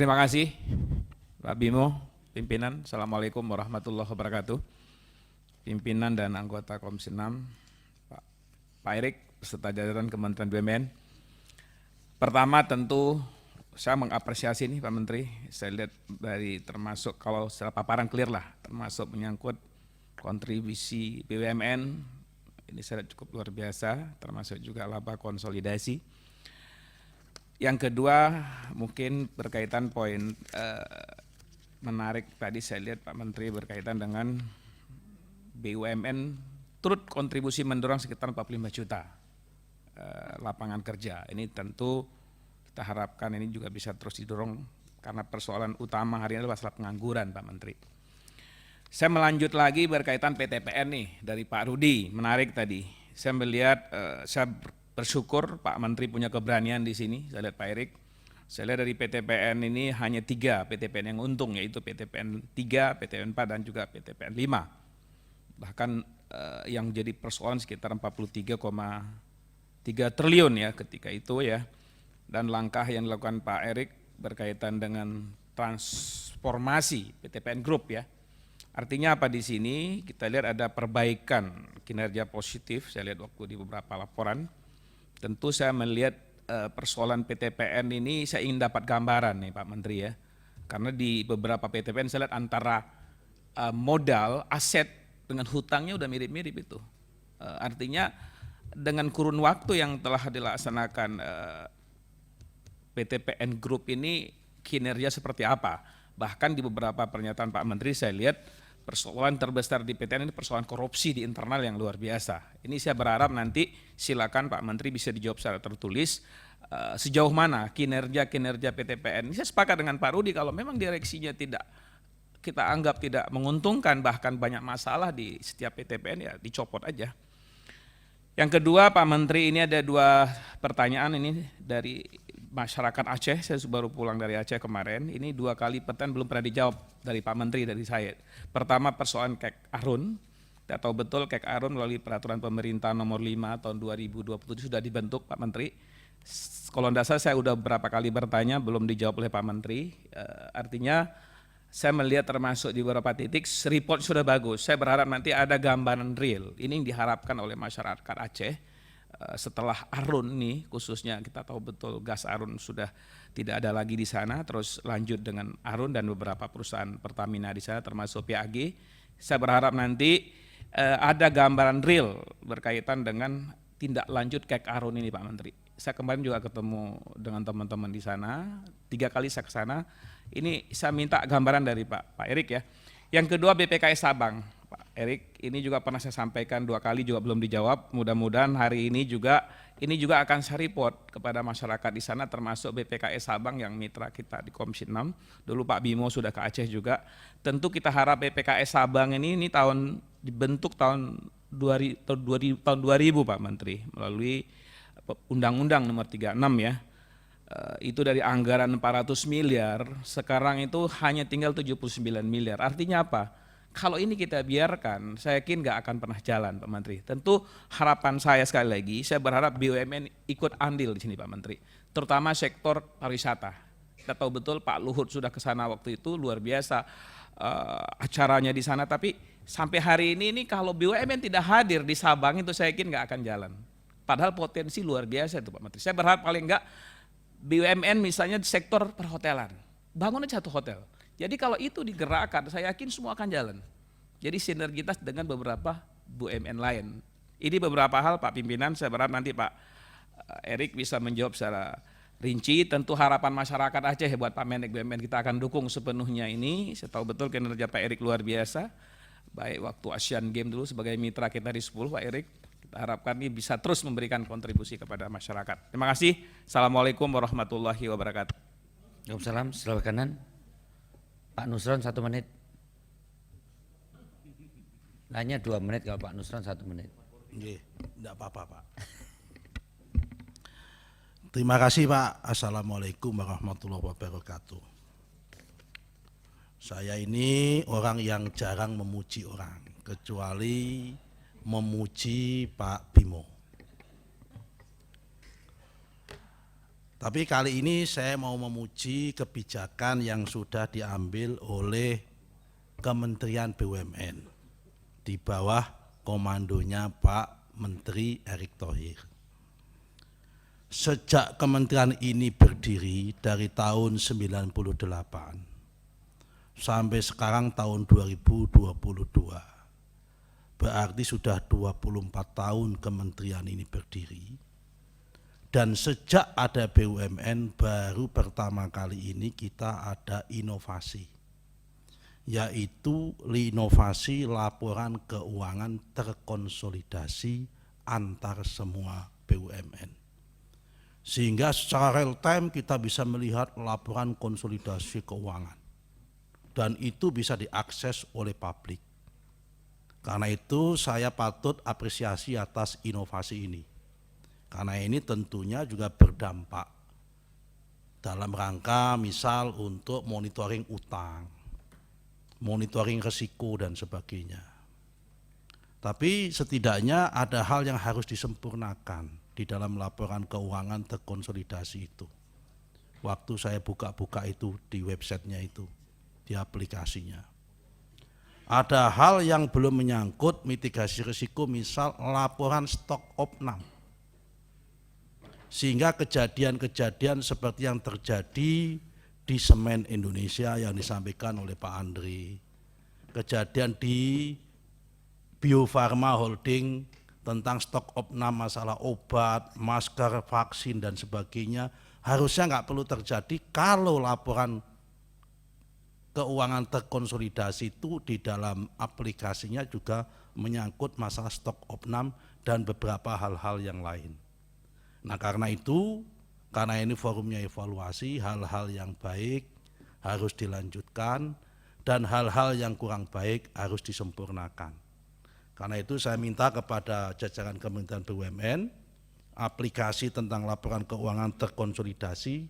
Terima kasih Pak Bimo, pimpinan. Assalamualaikum warahmatullahi wabarakatuh. Pimpinan dan anggota Komisi 6, Pak Erik, beserta jajaran Kementerian BUMN. Pertama tentu saya mengapresiasi nih Pak Menteri, saya lihat dari termasuk kalau secara paparan clear lah, termasuk menyangkut kontribusi BUMN, ini saya lihat cukup luar biasa, termasuk juga laba konsolidasi. Yang kedua mungkin berkaitan poin menarik tadi saya lihat Pak Menteri berkaitan dengan BUMN turut kontribusi mendorong sekitar 45 juta lapangan kerja. Ini tentu kita harapkan ini juga bisa terus didorong karena persoalan utama hari ini adalah masalah pengangguran Pak Menteri. Saya melanjut lagi berkaitan PTPN nih dari Pak Rudi, menarik tadi. Saya melihat, saya bersyukur Pak Menteri punya keberanian di sini. Saya lihat Pak Erik, saya lihat dari PTPN ini hanya 3 PTPN yang untung, yaitu PTPN 3, PTPN 4 dan juga PTPN 5. Bahkan yang jadi persoalan sekitar 43,3 triliun ya ketika itu ya. Dan langkah yang dilakukan Pak Erik berkaitan dengan transformasi PTPN Group ya. Artinya apa di sini? Kita lihat ada perbaikan kinerja positif, saya lihat waktu di beberapa laporan. Tentu saya melihat persoalan PTPN ini saya ingin dapat gambaran nih Pak Menteri ya. Karena di beberapa PTPN saya lihat antara modal, aset dengan hutangnya udah mirip-mirip itu. Artinya dengan kurun waktu yang telah dilaksanakan PTPN Group ini kinerja seperti apa. Bahkan di beberapa pernyataan Pak Menteri saya lihat persoalan terbesar di PTN ini persoalan korupsi di internal yang luar biasa. Ini saya berharap nanti silakan Pak Menteri bisa dijawab secara tertulis sejauh mana kinerja PTPN. Saya sepakat dengan Pak Rudi kalau memang direksinya tidak kita anggap tidak menguntungkan bahkan banyak masalah di setiap PTPN ya dicopot aja. Yang kedua Pak Menteri, ini ada 2 pertanyaan ini dari masyarakat Aceh, saya baru pulang dari Aceh kemarin, ini 2 kali pertanyaan belum pernah dijawab dari Pak Menteri, dari saya. Pertama persoalan Kek Arun, kita tahu betul Kek Arun melalui peraturan pemerintah nomor 5 tahun 2027 sudah dibentuk Pak Menteri. Kalau tidak salah saya sudah berapa kali bertanya belum dijawab oleh Pak Menteri, artinya saya melihat termasuk di beberapa titik report sudah bagus. Saya berharap nanti ada gambaran real. Ini yang diharapkan oleh masyarakat Aceh setelah Arun nih khususnya kita tahu betul gas Arun sudah tidak ada lagi di sana. Terus lanjut dengan Arun dan beberapa perusahaan Pertamina di sana termasuk PAG. Saya berharap nanti ada gambaran real berkaitan dengan tindak lanjut Kek Arun ini Pak Menteri. Saya kemarin juga ketemu dengan teman-teman di sana, 3 kali saya ke sana. Ini saya minta gambaran dari Pak Erik ya. Yang kedua BPKS Sabang, Pak Erik, ini juga pernah saya sampaikan 2 kali juga belum dijawab. Mudah-mudahan hari ini juga akan saya report kepada masyarakat di sana termasuk BPKS Sabang yang mitra kita di Komisi 6. Dulu Pak Bimo sudah ke Aceh juga. Tentu kita harap BPKS Sabang ini dibentuk tahun 2000 Pak Menteri melalui Undang-Undang nomor 36 ya. Itu dari anggaran 400 miliar, sekarang itu hanya tinggal 79 miliar. Artinya apa? Kalau ini kita biarkan, saya yakin nggak akan pernah jalan Pak Menteri. Tentu harapan saya sekali lagi, saya berharap BUMN ikut andil di sini Pak Menteri. Terutama sektor pariwisata. Kita tahu betul Pak Luhut sudah ke sana waktu itu, luar biasa acaranya di sana. Tapi sampai hari ini kalau BUMN tidak hadir di Sabang itu saya yakin nggak akan jalan. Padahal potensi luar biasa itu Pak Menteri. Saya berharap paling enggak BUMN misalnya di sektor perhotelan, bangun aja 1 hotel. Jadi kalau itu digerakkan, saya yakin semua akan jalan. Jadi sinergitas dengan beberapa BUMN lain. Ini beberapa hal Pak Pimpinan, saya berharap nanti Pak Erik bisa menjawab secara rinci. Tentu harapan masyarakat Aceh buat Pak Menek BUMN kita akan dukung sepenuhnya ini. Saya tahu betul kinerja Pak Erik luar biasa. Baik waktu Asian Games dulu sebagai mitra kita di 10 Pak Erik. Kita harapkan ini bisa terus memberikan kontribusi kepada masyarakat. Terima kasih. Assalamualaikum warahmatullahi wabarakatuh. Waalaikumsalam. Sebelah kanan. Pak Nusron 1 menit. Hanya 2 menit kalau Pak Nusron 1 menit. Tidak apa-apa Pak. Terima kasih Pak. Assalamualaikum warahmatullahi wabarakatuh. Saya ini orang yang jarang memuji orang, kecuali memuji Pak Bimo. Tapi kali ini saya mau memuji kebijakan yang sudah diambil oleh Kementerian BUMN di bawah komandonya Pak Menteri Erick Thohir. Sejak kementerian ini berdiri dari tahun 98 sampai sekarang tahun 2022, berarti sudah 24 tahun kementerian ini berdiri. Dan sejak ada BUMN baru pertama kali ini kita ada inovasi, yaitu inovasi laporan keuangan terkonsolidasi antar semua BUMN. Sehingga secara real time kita bisa melihat laporan konsolidasi keuangan. Dan itu bisa diakses oleh publik. Karena itu saya patut apresiasi atas inovasi ini. Karena ini tentunya juga berdampak dalam rangka misal untuk monitoring utang, monitoring risiko dan sebagainya. Tapi setidaknya ada hal yang harus disempurnakan di dalam laporan keuangan terkonsolidasi itu. Waktu saya buka-buka itu di websitenya itu, di aplikasinya. Ada hal yang belum menyangkut mitigasi risiko, misal laporan stok opnam. Sehingga kejadian-kejadian seperti yang terjadi di Semen Indonesia yang disampaikan oleh Pak Andri, kejadian di Bio Farma Holding tentang stok opnam masalah obat, masker, vaksin dan sebagainya, harusnya nggak perlu terjadi kalau laporan keuangan terkonsolidasi itu di dalam aplikasinya juga menyangkut masalah stok opnam dan beberapa hal-hal yang lain. Nah karena itu, karena ini forumnya evaluasi, hal-hal yang baik harus dilanjutkan dan hal-hal yang kurang baik harus disempurnakan. Karena itu saya minta kepada jajaran Kementerian BUMN, aplikasi tentang laporan keuangan terkonsolidasi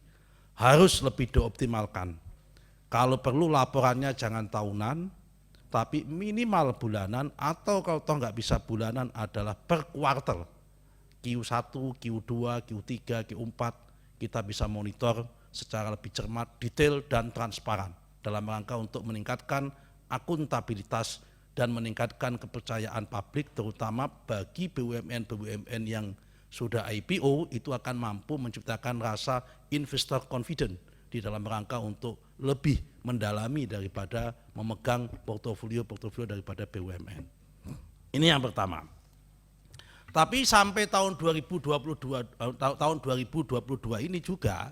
harus lebih dioptimalkan. Kalau perlu laporannya jangan tahunan, tapi minimal bulanan, atau kalau toh nggak bisa bulanan adalah per kuartal. Q1, Q2, Q3, Q4 kita bisa monitor secara lebih cermat, detail dan transparan dalam rangka untuk meningkatkan akuntabilitas dan meningkatkan kepercayaan publik, terutama bagi BUMN-BUMN yang sudah IPO itu akan mampu menciptakan rasa investor confident di dalam rangka untuk lebih mendalami daripada memegang portofolio daripada BUMN. Ini yang pertama. Tapi sampai tahun 2022 ini juga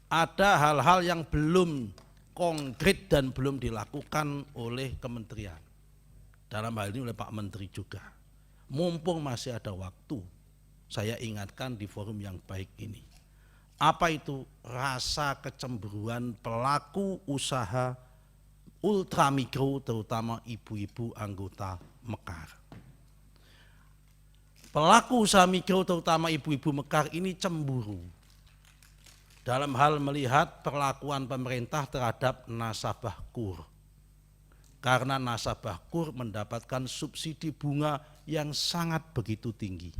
ada hal-hal yang belum konkret dan belum dilakukan oleh kementerian. Dalam hal ini oleh Pak Menteri juga. Mumpung masih ada waktu, saya ingatkan di forum yang baik ini. Apa itu? Rasa kecemburuan pelaku usaha ultramikro, terutama ibu-ibu anggota Mekar. Pelaku usaha mikro terutama ibu-ibu Mekar ini cemburu dalam hal melihat perlakuan pemerintah terhadap nasabah KUR. Karena nasabah KUR mendapatkan subsidi bunga yang sangat begitu tinggi.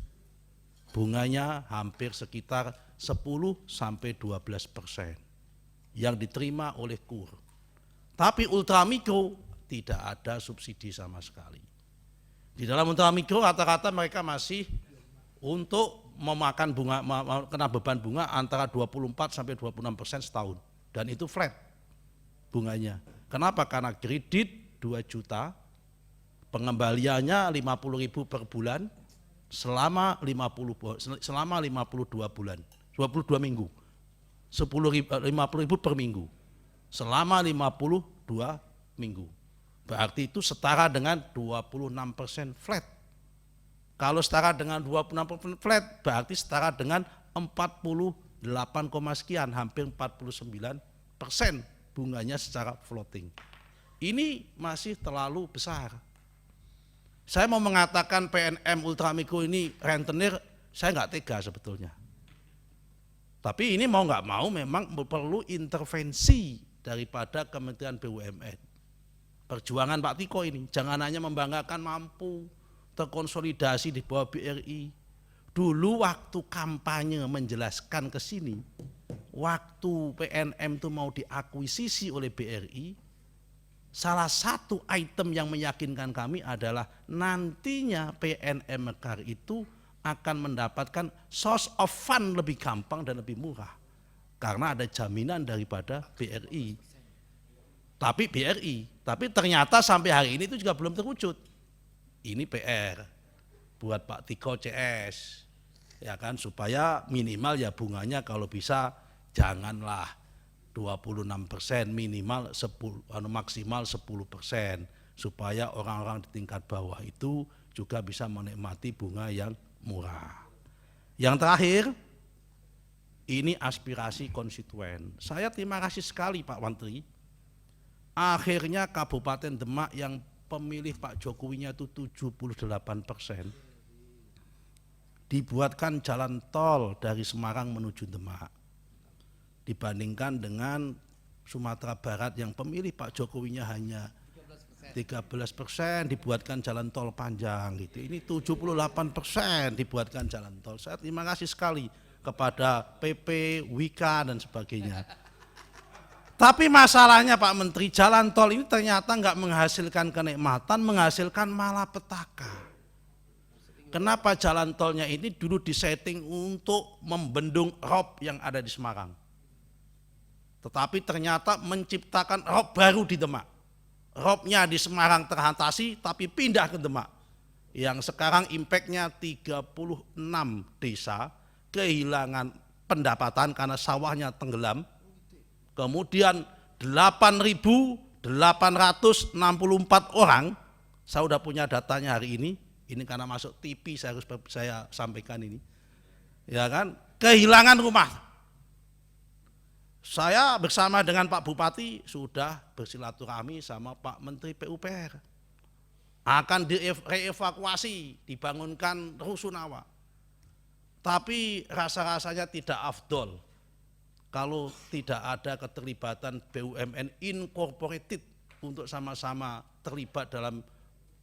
Bunganya hampir sekitar 10-12% yang diterima oleh KUR. Tapi ultramikro tidak ada subsidi sama sekali. Di dalam ultramikro rata-rata mereka masih untuk memakan bunga, kena beban bunga antara 24-26% setahun. Dan itu flat bunganya. Kenapa? Karena kredit 2 juta, pengembaliannya 50.000 per bulan selama 52 bulan, 22 minggu. 50.000 per minggu selama 52 minggu. Berarti itu setara dengan 26% flat. Kalau setara dengan 26% flat, berarti setara dengan 48, sekian, hampir 49% bunganya secara floating. Ini masih terlalu besar. Saya mau mengatakan PNM ultramikro ini rentenir, saya nggak tega sebetulnya. Tapi ini mau nggak mau memang perlu intervensi daripada Kementerian BUMN. Perjuangan Pak Tiko ini, jangan hanya membanggakan mampu terkonsolidasi di bawah BRI, Dulu waktu kampanye menjelaskan ke sini, waktu PNM itu mau diakuisisi oleh BRI, salah satu item yang meyakinkan kami adalah nantinya PNM Mekar itu akan mendapatkan source of fund lebih gampang dan lebih murah. Karena ada jaminan daripada BRI. Tapi ternyata sampai hari ini itu juga belum terwujud. Ini PR buat Pak Tiko CS, ya kan, supaya minimal ya bunganya kalau bisa janganlah 26%, minimal 10, maksimal 10%, supaya orang-orang di tingkat bawah itu juga bisa menikmati bunga yang murah. Yang terakhir, ini aspirasi konstituen. Saya terima kasih sekali Pak Menteri. Akhirnya Kabupaten Demak yang pemilih Pak Jokowinya itu 78%. Dibuatkan jalan tol dari Semarang menuju Demak. Dibandingkan dengan Sumatera Barat yang pemilih Pak Jokowinya hanya 13%, dibuatkan jalan tol panjang gitu. Ini 78% dibuatkan jalan tol. Saya terima kasih sekali kepada PP, Wika dan sebagainya. Tapi masalahnya Pak Menteri, jalan tol ini ternyata nggak menghasilkan kenikmatan, menghasilkan malapetaka. Kenapa jalan tolnya ini dulu disetting untuk membendung rob yang ada di Semarang. Tetapi ternyata menciptakan rob baru di Demak. Robnya di Semarang terhatasi tapi pindah ke Demak. Yang sekarang impactnya 36 desa kehilangan pendapatan karena sawahnya tenggelam. Kemudian 8.864 orang, saya sudah punya datanya hari ini karena masuk TV saya sampaikan ini, ya kan, kehilangan rumah. Saya bersama dengan Pak Bupati sudah bersilaturahmi sama Pak Menteri PUPR, akan direvakuasi, dibangunkan rusunawa. Tapi rasa-rasanya tidak afdol kalau tidak ada keterlibatan BUMN incorporated untuk sama-sama terlibat dalam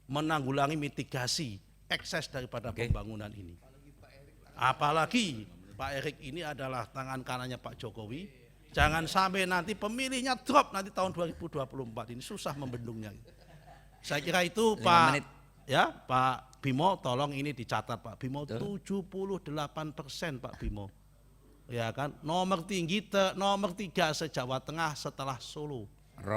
menanggulangi mitigasi ekses daripada pembangunan ini. Apalagi Pak Erik ini adalah tangan kanannya Pak Jokowi. Jangan sampai nanti pemilihnya drop nanti tahun 2024, ini susah membendungnya. Saya kira itu Pak Bimo, tolong ini dicatat Pak Bimo. 78% Pak Bimo. Ya kan, nomor 3 se-Jawa Tengah setelah Solo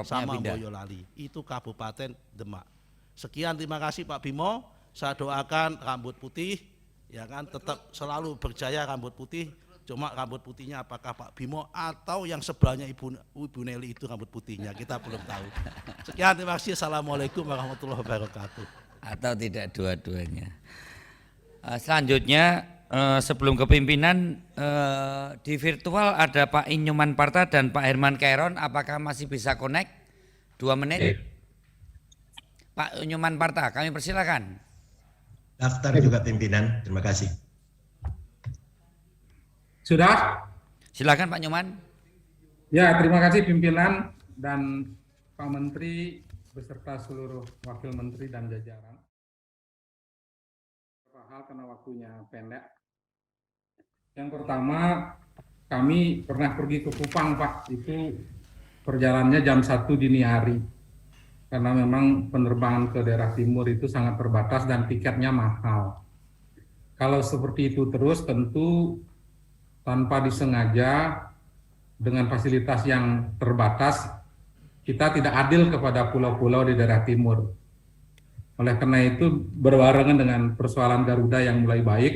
sama Boyolali, itu Kabupaten Demak. Sekian, terima kasih Pak Bimo. Saya doakan rambut putih, ya kan, tetap selalu berjaya rambut putih. Cuma rambut putihnya apakah Pak Bimo atau yang sebelahnya Ibu Nelly itu rambut putihnya, kita belum tahu. Sekian, terima kasih. Assalamualaikum warahmatullahi wabarakatuh. Atau tidak dua-duanya. Selanjutnya sebelum kepimpinan di virtual ada Pak Inyuman Parta dan Pak Herman Kairon. Apakah masih bisa connect? 2 menit. Pak Inyuman Parta, kami persilakan. Daftar juga pimpinan, terima kasih. Sudah? Silakan Pak Inyuman. Ya, terima kasih pimpinan dan Pak Menteri beserta seluruh wakil menteri dan jajaran. Beberapa hal karena waktunya pendek. Yang pertama, kami pernah pergi ke Kupang, Pak. Itu perjalanannya jam 1 dini hari. Karena memang penerbangan ke daerah timur itu sangat terbatas dan tiketnya mahal. Kalau seperti itu terus, tentu tanpa disengaja dengan fasilitas yang terbatas, kita tidak adil kepada pulau-pulau di daerah timur. Oleh karena itu, berbarengan dengan persoalan Garuda yang mulai baik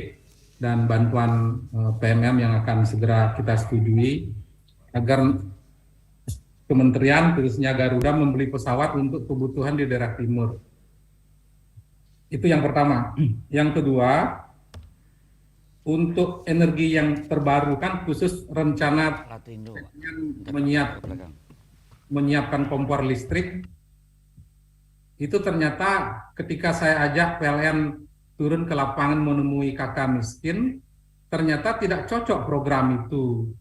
dan bantuan PMM yang akan segera kita setujui, agar Kementerian khususnya Garuda membeli pesawat untuk kebutuhan di daerah timur. Itu yang pertama. Yang kedua, untuk energi yang terbarukan khusus rencana menyiapkan kompor listrik, itu ternyata ketika saya ajak PLN turun ke lapangan menemui kakak miskin, ternyata tidak cocok program itu.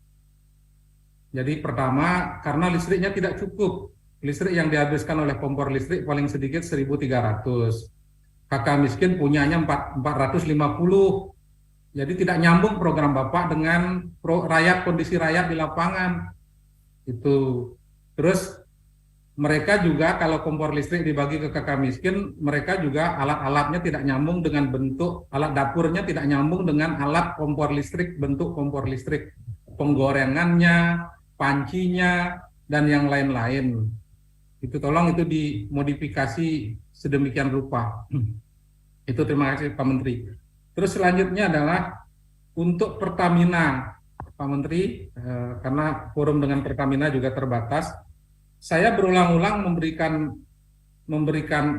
Jadi pertama, karena listriknya tidak cukup. Listrik yang dihabiskan oleh kompor listrik paling sedikit 1.300. Kakak miskin punyanya 450. Jadi tidak nyambung program Bapak dengan kondisi rakyat di lapangan. Itu. Terus mereka juga kalau kompor listrik dibagi ke kakak miskin, mereka juga alat-alatnya tidak nyambung dengan bentuk, alat dapurnya tidak nyambung dengan alat kompor listrik, bentuk kompor listrik, penggorengannya, pancinya, dan yang lain-lain. Itu tolong itu dimodifikasi sedemikian rupa. Itu terima kasih Pak Menteri. Terus selanjutnya adalah untuk Pertamina, Pak Menteri, karena forum dengan Pertamina juga terbatas. Saya berulang-ulang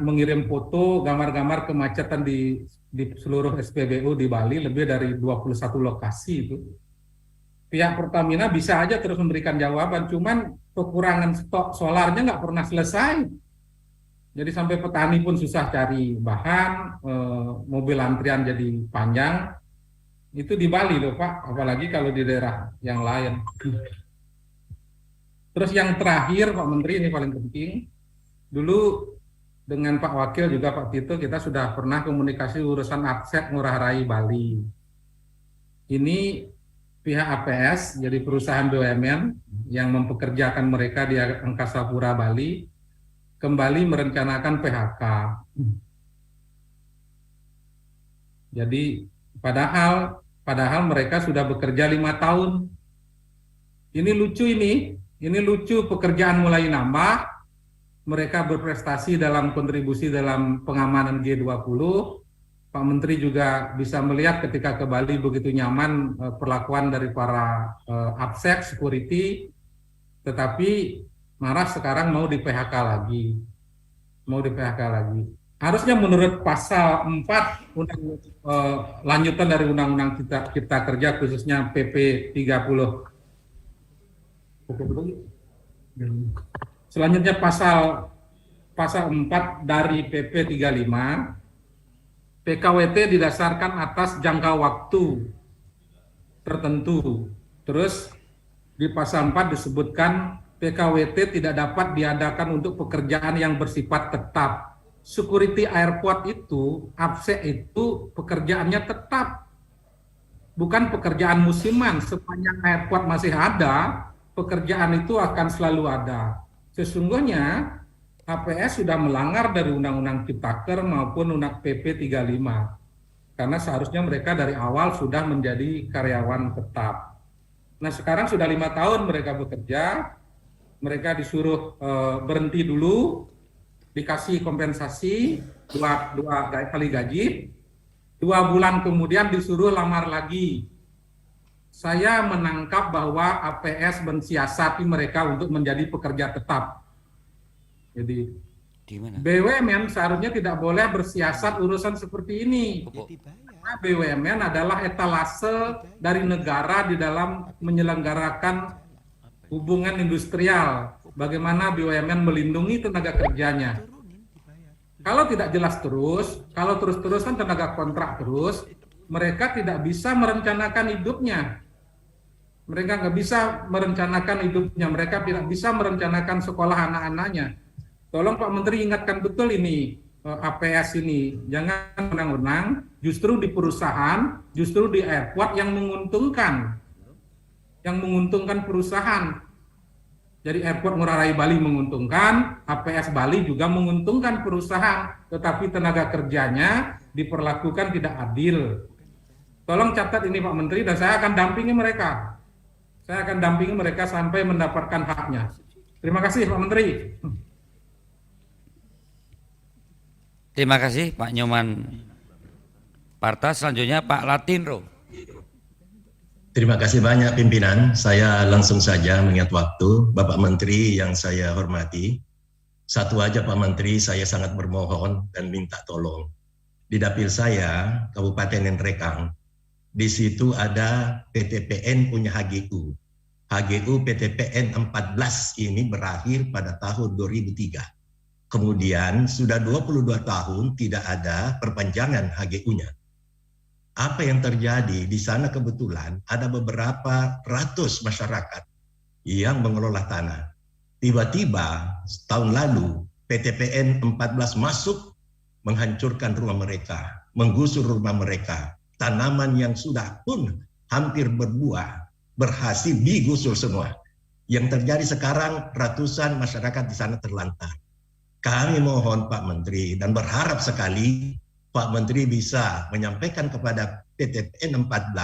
mengirim foto gambar-gambar kemacetan di seluruh SPBU di Bali, lebih dari 21 lokasi itu. Pihak Pertamina bisa aja terus memberikan jawaban, cuman kekurangan stok solarnya nggak pernah selesai. Jadi sampai petani pun susah cari bahan, mobil antrian jadi panjang. Itu di Bali loh Pak, apalagi kalau di daerah yang lain. Terus yang terakhir Pak Menteri, ini paling penting, dulu dengan Pak Wakil juga Pak Tito kita sudah pernah komunikasi urusan APSET Ngurah Rai Bali. Ini pihak APS, jadi perusahaan BUMN yang mempekerjakan mereka di Angkasa Pura Bali, kembali merencanakan PHK. Jadi padahal mereka sudah bekerja 5 tahun. Ini lucu pekerjaan mulai nambah, mereka berprestasi dalam kontribusi dalam pengamanan G20. Pak Menteri juga bisa melihat ketika ke Bali begitu nyaman perlakuan dari para APSEC, security, tetapi marah sekarang mau di PHK lagi. Harusnya menurut pasal 4 lanjutan dari Undang-Undang Cipta Kerja khususnya PP 30. Selanjutnya pasal 4 dari PP 35, PKWT didasarkan atas jangka waktu tertentu. Terus di pasal 4 disebutkan PKWT tidak dapat diadakan untuk pekerjaan yang bersifat tetap. Security airport itu, APSEC itu pekerjaannya tetap, bukan pekerjaan musiman. Sepanjang airport masih ada, pekerjaan itu akan selalu ada. Sesungguhnya APS sudah melanggar dari Undang-Undang Ciptaker maupun Undang PP 35. Karena seharusnya mereka dari awal sudah menjadi karyawan tetap. Nah sekarang sudah 5 tahun mereka bekerja, mereka disuruh berhenti dulu, dikasih kompensasi 2 kali gaji, 2 bulan kemudian disuruh lamar lagi. Saya menangkap bahwa APS mensiasati mereka untuk menjadi pekerja tetap. Jadi BUMN seharusnya tidak boleh bersiasat urusan seperti ini. Karena BUMN adalah etalase dari negara di dalam menyelenggarakan hubungan industrial. Bagaimana BUMN melindungi tenaga kerjanya. Kalau tidak jelas terus, kalau terus-terusan tenaga kontrak terus, mereka tidak bisa merencanakan hidupnya. Mereka nggak bisa merencanakan hidupnya, mereka tidak bisa merencanakan sekolah anak-anaknya. Tolong Pak Menteri ingatkan betul ini, APS ini, jangan menang-menang, justru di perusahaan, justru di airport yang menguntungkan perusahaan. Jadi airport Ngurah Rai Bali menguntungkan, APS Bali juga menguntungkan perusahaan, tetapi tenaga kerjanya diperlakukan tidak adil. Tolong catat ini Pak Menteri dan saya akan dampingi mereka. Saya akan dampingi mereka sampai mendapatkan haknya. Terima kasih Pak Menteri. Terima kasih Pak Nyoman Parta. Selanjutnya Pak Latinro. Terima kasih banyak pimpinan. Saya langsung saja mengingat waktu. Bapak Menteri yang saya hormati. Satu aja Pak Menteri, saya sangat bermohon dan minta tolong. Di dapil saya, Kabupaten Nrekang, di situ ada PTPN punya HGU. HGU PTPN 14 ini berakhir pada tahun 2003. Kemudian sudah 22 tahun tidak ada perpanjangan HGU-nya. Apa yang terjadi di sana kebetulan ada beberapa ratus masyarakat yang mengelola tanah. Tiba-tiba tahun lalu PTPN 14 masuk menghancurkan rumah mereka, menggusur rumah mereka. tanaman yang sudah pun hampir berbuah, berhasil digusur semua. Yang terjadi sekarang ratusan masyarakat di sana terlantar. Kami mohon Pak Menteri dan berharap sekali Pak Menteri bisa menyampaikan kepada PTPN 14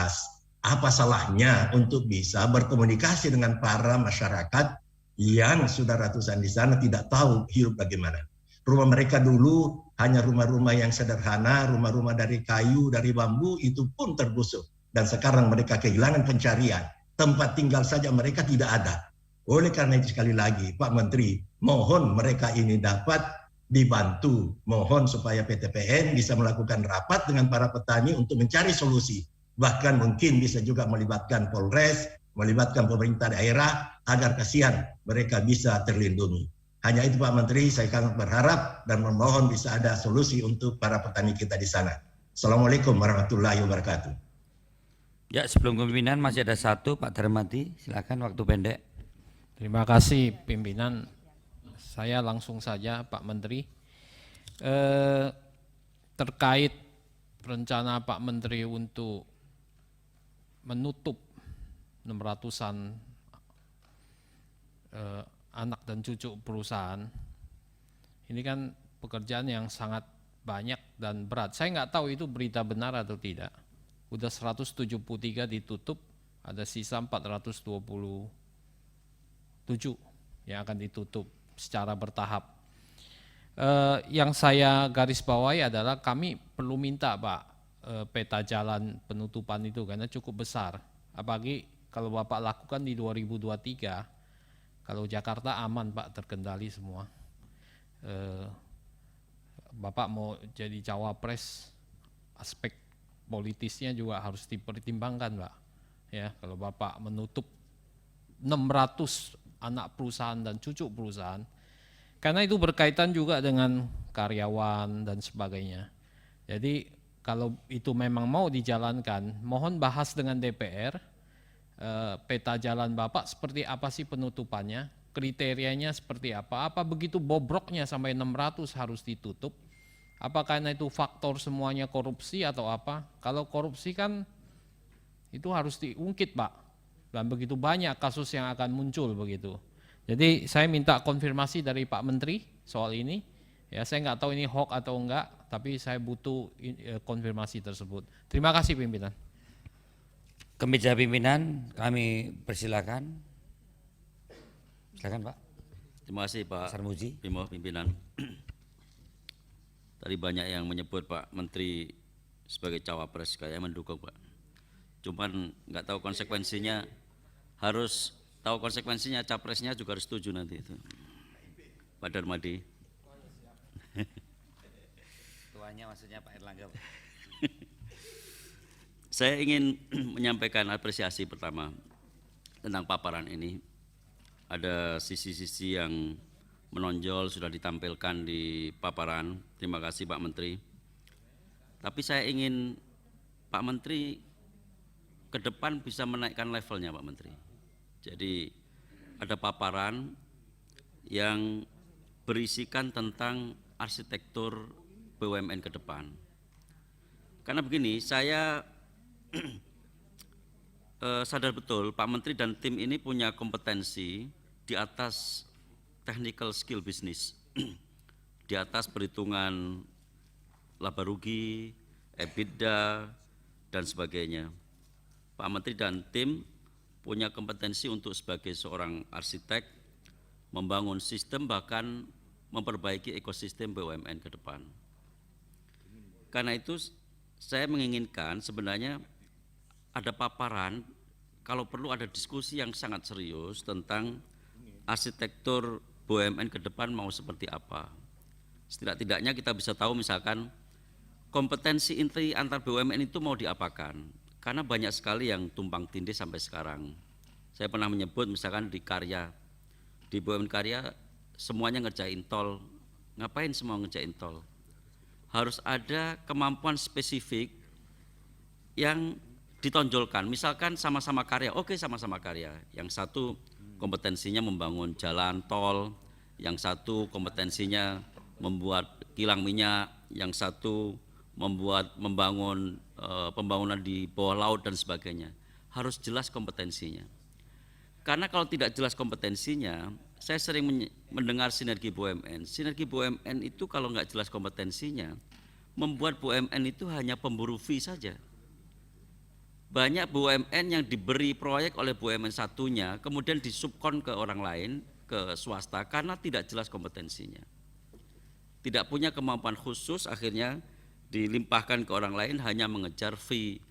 apa salahnya untuk bisa berkomunikasi dengan para masyarakat yang sudah ratusan di sana tidak tahu hidup bagaimana. Rumah mereka dulu hanya rumah-rumah yang sederhana, rumah-rumah dari kayu, dari bambu, itu pun tergusur. Dan sekarang mereka kehilangan pencarian. Tempat tinggal saja mereka tidak ada. Oleh karena itu sekali lagi Pak Menteri, mohon mereka ini dapat dibantu. Mohon supaya PTPN bisa melakukan rapat dengan para petani untuk mencari solusi. Bahkan mungkin bisa juga melibatkan Polres, melibatkan pemerintah daerah agar kasihan mereka bisa terlindungi. Hanya itu Pak Menteri, saya sangat berharap dan memohon bisa ada solusi untuk para petani kita di sana. Assalamualaikum warahmatullahi wabarakatuh. Ya, sebelum kepemimpinan masih ada satu, Pak Darmadi, silakan, waktu pendek. Terima kasih pimpinan. Saya langsung saja Pak Menteri. Terkait rencana Pak Menteri untuk menutup 600-an anak dan cucu perusahaan, ini kan pekerjaan yang sangat banyak dan berat. Saya nggak tahu itu berita benar atau tidak. Udah 173 ditutup, ada sisa 427 yang akan ditutup secara bertahap. Yang saya garis bawahi adalah kami perlu minta Pak peta jalan penutupan itu karena cukup besar. Apalagi kalau Bapak lakukan di 2023, kalau Jakarta aman Pak, terkendali semua. Bapak mau jadi cawapres, aspek politisnya juga harus dipertimbangkan Pak. Ya, kalau Bapak menutup 600 anak perusahaan dan cucu perusahaan, karena itu berkaitan juga dengan karyawan dan sebagainya. Jadi kalau itu memang mau dijalankan, mohon bahas dengan DPR, peta jalan Bapak seperti apa sih penutupannya, kriterianya seperti apa begitu bobroknya sampai 600 harus ditutup, apa karena itu faktor semuanya korupsi atau apa? Kalau korupsi kan itu harus diungkit Pak, dan begitu banyak kasus yang akan muncul begitu. Jadi saya minta konfirmasi dari Pak Menteri soal ini. Ya, saya nggak tahu ini hoax atau enggak, tapi saya butuh konfirmasi tersebut. Terima kasih pimpinan. Kemeja pimpinan kami persilakan. Silakan Pak. Terima kasih Pak Sarmuji. Bimo pimpinan. Tadi banyak yang menyebut Pak Menteri sebagai cawapres, kayak mendukung Pak. Cuman nggak tahu konsekuensinya, harus tahu konsekuensinya, capresnya juga harus setuju nanti itu. Pak Darmadi. Tuanya maksudnya Pak Erlangga. Saya ingin menyampaikan apresiasi pertama tentang paparan ini. Ada sisi-sisi yang menonjol sudah ditampilkan di paparan. Terima kasih Pak Menteri. Tapi saya ingin Pak Menteri ke depan bisa menaikkan levelnya Pak Menteri. Jadi ada paparan yang berisikan tentang arsitektur BUMN ke depan. Karena begini, saya sadar betul Pak Menteri dan tim ini punya kompetensi di atas technical skill bisnis, di atas perhitungan laba rugi, EBITDA, dan sebagainya. Pak Menteri dan tim punya kompetensi untuk sebagai seorang arsitek membangun sistem, bahkan memperbaiki ekosistem BUMN ke depan. Karena itu saya menginginkan sebenarnya ada paparan, kalau perlu ada diskusi yang sangat serius tentang arsitektur BUMN ke depan mau seperti apa. Setidak-tidaknya kita bisa tahu misalkan kompetensi inti antar BUMN itu mau diapakan. Karena banyak sekali yang tumpang tindih sampai sekarang. Saya pernah menyebut misalkan di karya, di BUMN karya semuanya ngerjain tol. Ngapain semua ngerjain tol? Harus ada kemampuan spesifik yang ditonjolkan. Misalkan sama-sama karya, oke sama-sama karya. Yang satu kompetensinya membangun jalan tol, yang satu kompetensinya membuat kilang minyak, yang satu membangun pembangunan di bawah laut dan sebagainya. Harus jelas kompetensinya. Karena kalau tidak jelas kompetensinya, saya sering mendengar sinergi BUMN. Sinergi BUMN itu kalau nggak jelas kompetensinya, membuat BUMN itu hanya pemburu fee saja. Banyak BUMN yang diberi proyek oleh BUMN satunya, kemudian disubkon ke orang lain, ke swasta, karena tidak jelas kompetensinya. Tidak punya kemampuan khusus, akhirnya dilimpahkan ke orang lain hanya mengejar fee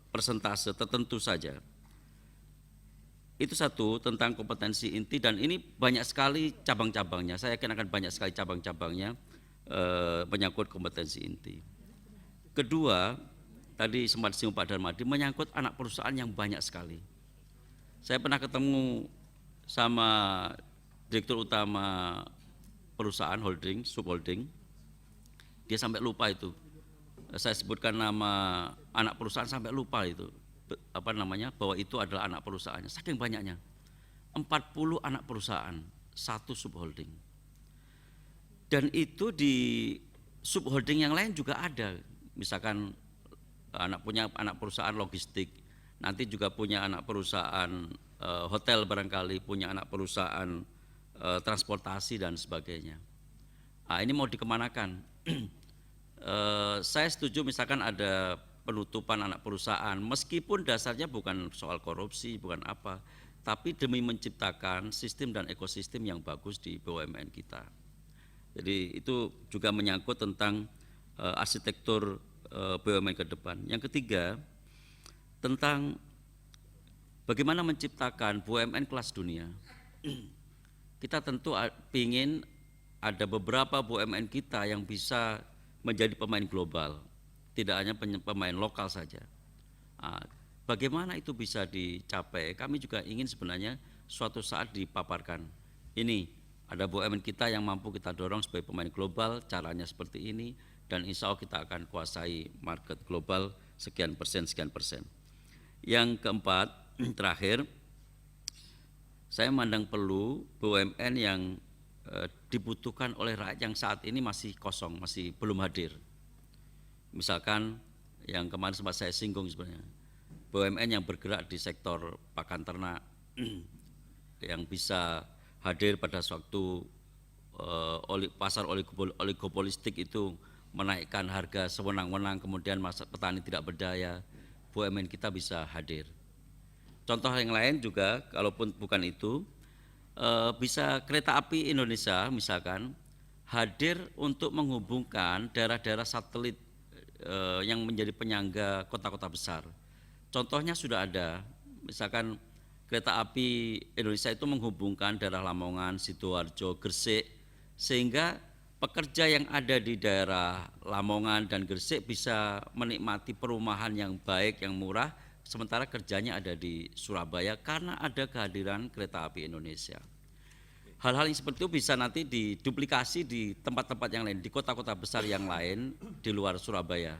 persentase tertentu saja. Itu satu tentang kompetensi inti, dan ini banyak sekali cabang-cabangnya. Saya yakin akan banyak sekali cabang-cabangnya menyangkut kompetensi inti. Kedua, tadi sempat disinggung Pak Darmadi, menyangkut anak perusahaan yang banyak sekali. Saya pernah ketemu sama direktur utama perusahaan holding, subholding, dia sampai lupa itu. Saya sebutkan nama anak perusahaan sampai lupa itu, bahwa itu adalah anak perusahaannya, saking banyaknya. 40 anak perusahaan, satu subholding. Dan itu di subholding yang lain juga ada, misalkan punya anak perusahaan logistik, nanti juga punya anak perusahaan hotel barangkali, punya anak perusahaan transportasi dan sebagainya. Nah, ini mau dikemanakan? Saya setuju misalkan ada penutupan anak perusahaan, meskipun dasarnya bukan soal korupsi, bukan apa, tapi demi menciptakan sistem dan ekosistem yang bagus di BUMN kita. Jadi itu juga menyangkut tentang arsitektur BUMN ke depan. Yang ketiga, tentang bagaimana menciptakan BUMN kelas dunia. Kita tentu ingin ada beberapa BUMN kita yang bisa menjadi pemain global, tidak hanya pemain lokal saja. Bagaimana itu bisa dicapai? Kami juga ingin sebenarnya suatu saat dipaparkan. Ini ada BUMN kita yang mampu kita dorong sebagai pemain global, caranya seperti ini, dan insya Allah kita akan kuasai market global sekian persen. Yang keempat, terakhir, saya memandang perlu BUMN yang dibutuhkan oleh rakyat yang saat ini masih kosong, masih belum hadir. Misalkan yang kemarin sempat saya singgung sebenarnya, BUMN yang bergerak di sektor pakan ternak yang bisa hadir pada suatu pasar oligopolistik itu menaikkan harga sewenang-wenang, kemudian petani tidak berdaya, BUMN kita bisa hadir. Contoh yang lain juga, kalaupun bukan itu, bisa kereta api Indonesia misalkan hadir untuk menghubungkan daerah-daerah satelit yang menjadi penyangga kota-kota besar. Contohnya sudah ada, misalkan kereta api Indonesia itu menghubungkan daerah Lamongan, Sidoarjo, Gresik, sehingga pekerja yang ada di daerah Lamongan dan Gresik bisa menikmati perumahan yang baik, yang murah, sementara kerjanya ada di Surabaya karena ada kehadiran kereta api Indonesia. Hal-hal yang seperti itu bisa nanti diduplikasi di tempat-tempat yang lain, di kota-kota besar yang lain di luar Surabaya.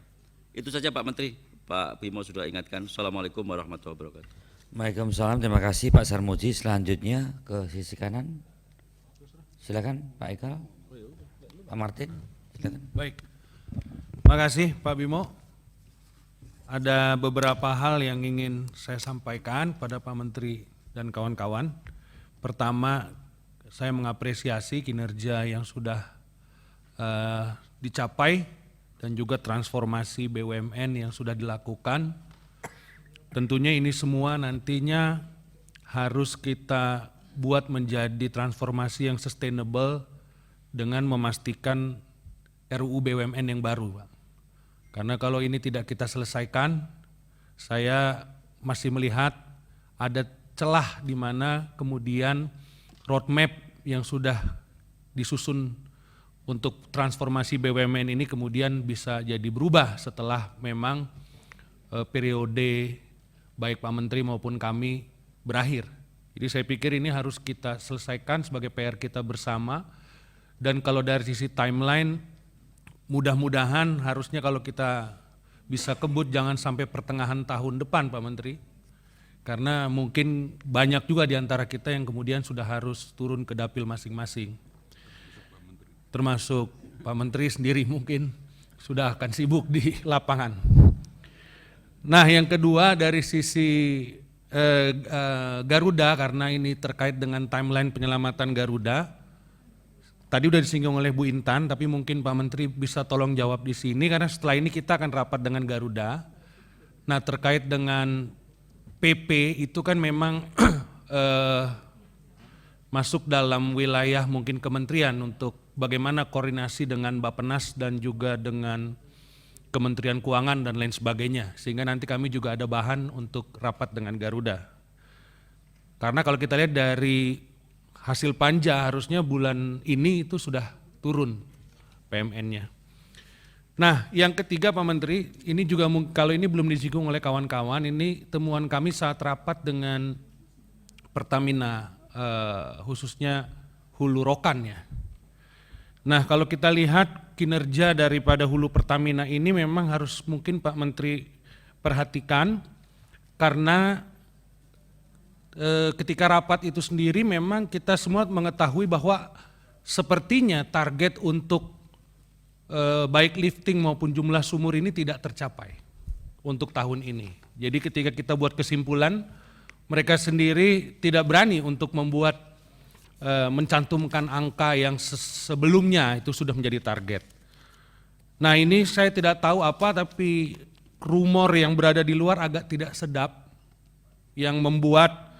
Itu saja Pak Menteri, Pak Bimo sudah ingatkan. Assalamualaikum warahmatullahi wabarakatuh. Waalaikumsalam, terima kasih Pak Sarmuji. Selanjutnya ke sisi kanan. Silakan Pak Ikal, Pak Martin, silakan. Baik, terima kasih Pak Bimo. Ada beberapa hal yang ingin saya sampaikan pada Pak Menteri dan kawan-kawan. Pertama, saya mengapresiasi kinerja yang sudah dicapai dan juga transformasi BUMN yang sudah dilakukan. Tentunya ini semua nantinya harus kita buat menjadi transformasi yang sustainable dengan memastikan RUU BUMN yang baru, Pak. Karena kalau ini tidak kita selesaikan, saya masih melihat ada celah di mana kemudian roadmap yang sudah disusun untuk transformasi BUMN ini kemudian bisa jadi berubah setelah memang periode baik Pak Menteri maupun kami berakhir. Jadi saya pikir ini harus kita selesaikan sebagai PR kita bersama, dan kalau dari sisi timeline, mudah-mudahan harusnya kalau kita bisa kebut jangan sampai pertengahan tahun depan Pak Menteri, karena mungkin banyak juga di antara kita yang kemudian sudah harus turun ke dapil masing-masing, termasuk Pak Menteri sendiri mungkin sudah akan sibuk di lapangan. Nah, yang kedua dari sisi Garuda, karena ini terkait dengan timeline penyelamatan Garuda. Tadi udah disinggung oleh Bu Intan, tapi mungkin Pak Menteri bisa tolong jawab di sini karena setelah ini kita akan rapat dengan Garuda. Nah, terkait dengan PP itu kan memang masuk dalam wilayah mungkin kementerian untuk bagaimana koordinasi dengan Bappenas dan juga dengan Kementerian Keuangan dan lain sebagainya, sehingga nanti kami juga ada bahan untuk rapat dengan Garuda. Karena kalau kita lihat dari hasil panja harusnya bulan ini itu sudah turun PMN-nya. Nah, yang ketiga Pak Menteri, ini juga kalau ini belum disinggung oleh kawan-kawan, ini temuan kami saat rapat dengan Pertamina, khususnya Hulu Rokan ya. Nah, kalau kita lihat kinerja daripada Hulu Pertamina ini memang harus mungkin Pak Menteri perhatikan, karena ketika rapat itu sendiri memang kita semua mengetahui bahwa sepertinya target untuk baik lifting maupun jumlah sumur ini tidak tercapai untuk tahun ini. Jadi ketika kita buat kesimpulan, mereka sendiri tidak berani untuk membuat mencantumkan angka yang sebelumnya itu sudah menjadi target. Nah, ini saya tidak tahu apa, tapi rumor yang berada di luar agak tidak sedap yang membuat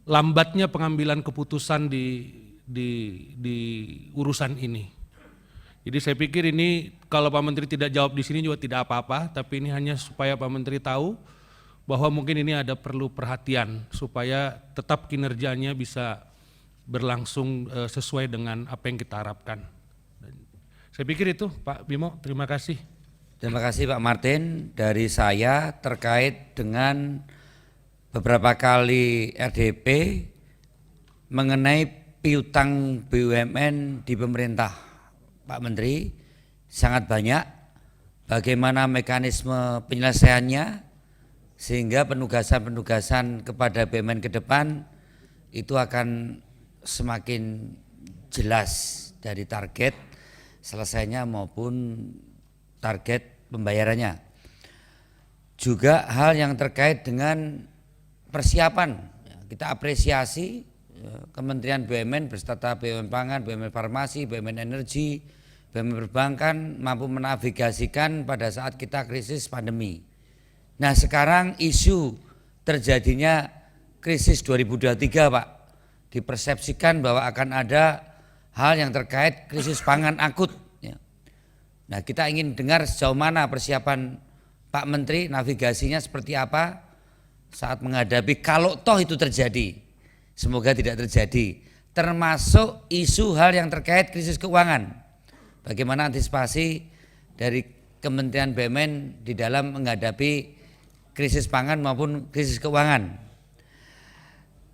lambatnya pengambilan keputusan di urusan ini. Jadi saya pikir ini kalau Pak Menteri tidak jawab di sini juga tidak apa-apa, tapi ini hanya supaya Pak Menteri tahu bahwa mungkin ini ada perlu perhatian supaya tetap kinerjanya bisa berlangsung sesuai dengan apa yang kita harapkan. Saya pikir itu Pak Bimo, terima kasih. Terima kasih Pak Martin. Dari saya terkait dengan beberapa kali RDP mengenai piutang BUMN di pemerintah. Pak Menteri, sangat banyak. Bagaimana mekanisme penyelesaiannya sehingga penugasan-penugasan kepada BUMN ke depan itu akan semakin jelas dari target selesainya maupun target pembayarannya. Juga hal yang terkait dengan persiapan, kita apresiasi Kementerian BUMN beserta BUMN Pangan, BUMN Farmasi, BUMN Energi, BUMN Perbankan mampu menavigasikan pada saat kita krisis pandemi. Nah, sekarang isu terjadinya krisis 2023 Pak, dipersepsikan bahwa akan ada hal yang terkait krisis pangan akut. Nah, kita ingin dengar sejauh mana persiapan Pak Menteri, navigasinya seperti apa saat menghadapi kalau toh itu terjadi. Semoga tidak terjadi. Termasuk isu hal yang terkait krisis keuangan. Bagaimana antisipasi dari Kementerian BUMN di dalam menghadapi krisis pangan maupun krisis keuangan.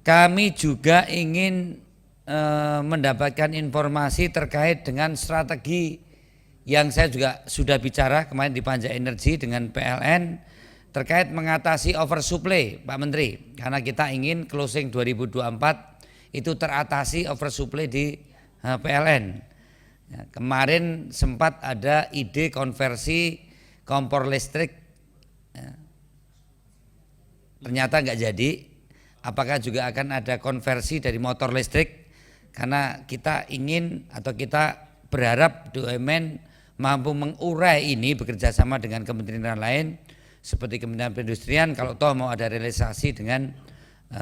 Kami juga ingin mendapatkan informasi terkait dengan strategi yang saya juga sudah bicara kemarin di Panja Energi dengan PLN terkait mengatasi oversupply Pak Menteri, karena kita ingin closing 2024 itu teratasi oversupply di PLN. Ya, kemarin sempat ada ide konversi kompor listrik, ya, ternyata nggak jadi. Apakah juga akan ada konversi dari motor listrik, karena kita ingin atau kita berharap BUMN mampu mengurai ini bekerja sama dengan kementerian lain seperti Kementerian Perindustrian kalau toh mau ada realisasi dengan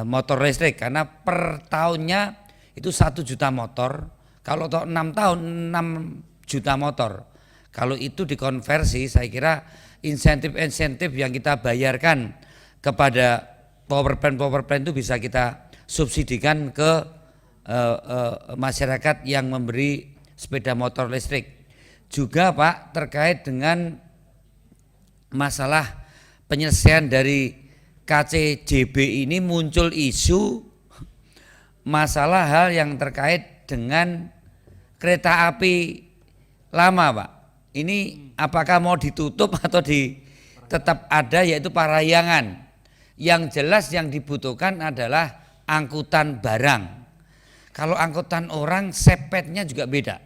motor listrik, karena per tahunnya itu 1 juta motor, kalau toh 6 tahun 6 juta motor. Kalau itu dikonversi, saya kira insentif-insentif yang kita bayarkan kepada power plant itu bisa kita subsidikan ke masyarakat yang memberi sepeda motor listrik. Juga Pak, terkait dengan masalah penyelesaian dari KCJB ini muncul isu masalah hal yang terkait dengan kereta api lama Pak. Ini apakah mau ditutup atau tetap ada, yaitu Parahyangan. Yang jelas yang dibutuhkan adalah angkutan barang. Kalau angkutan orang sepetnya juga beda.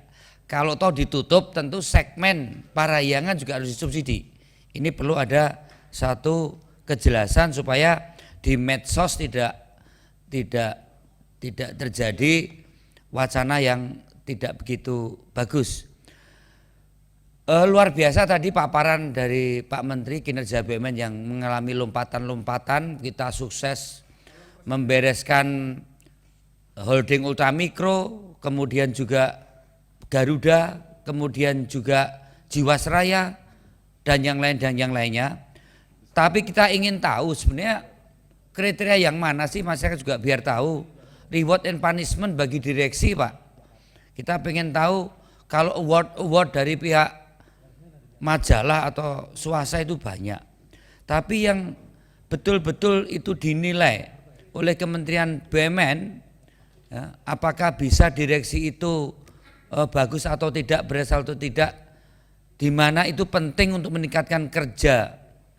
kalau toh ditutup tentu segmen parahyangan juga harus disubsidi. Ini perlu ada satu kejelasan supaya di medsos tidak terjadi wacana yang tidak begitu bagus. Luar biasa tadi paparan dari Pak Menteri kinerja BUMN yang mengalami lompatan-lompatan. Kita sukses membereskan holding ultramikro, kemudian juga Garuda, kemudian juga Jiwasraya dan yang lainnya. Tapi kita ingin tahu sebenarnya kriteria yang mana sih, masyarakat juga biar tahu reward and punishment bagi direksi, Pak. Kita pengen tahu kalau award dari pihak majalah atau swasta itu banyak. Tapi yang betul-betul itu dinilai oleh Kementerian BUMN, ya, apakah bisa direksi itu bagus atau tidak, berasal atau tidak, di mana itu penting untuk meningkatkan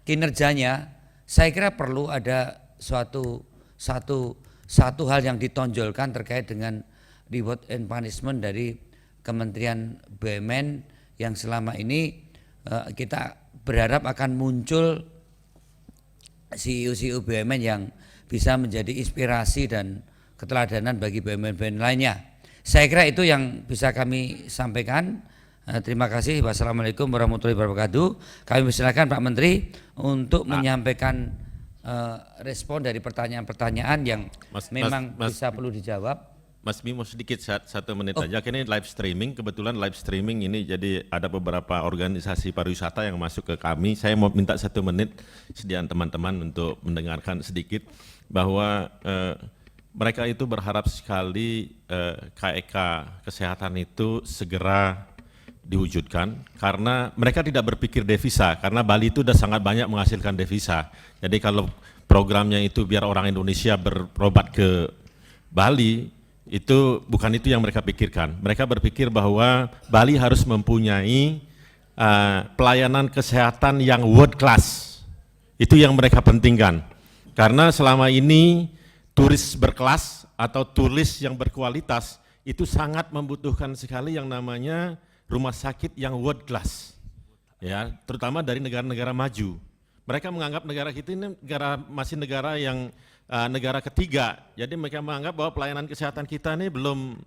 kinerjanya. Saya kira perlu ada satu hal yang ditonjolkan terkait dengan reward and punishment dari Kementerian BUMN yang selama ini kita berharap akan muncul CEO BUMN yang bisa menjadi inspirasi dan keteladanan bagi BUMN lainnya. Saya kira itu yang bisa kami sampaikan. Terima kasih. Wassalamualaikum warahmatullahi wabarakatuh. Kami persilakan Pak Menteri untuk menyampaikan respon dari pertanyaan-pertanyaan yang memang bisa perlu dijawab. Mas Bimo sedikit satu menit aja. Ini live streaming, kebetulan live streaming ini jadi ada beberapa organisasi pariwisata yang masuk ke kami. Saya mau minta 1 menit sediaan teman-teman untuk mendengarkan sedikit bahwa mereka itu berharap sekali KEK kesehatan itu segera diwujudkan karena mereka tidak berpikir devisa, karena Bali itu sudah sangat banyak menghasilkan devisa. Jadi kalau programnya itu biar orang Indonesia berobat ke Bali, itu bukan itu yang mereka pikirkan. Mereka berpikir bahwa Bali harus mempunyai pelayanan kesehatan yang world class. Itu yang mereka pentingkan. Karena selama ini turis berkelas atau turis yang berkualitas itu sangat membutuhkan sekali yang namanya rumah sakit yang world class, ya, terutama dari negara-negara maju. Mereka menganggap negara kita ini masih negara yang negara ketiga, jadi mereka menganggap bahwa pelayanan kesehatan kita ini belum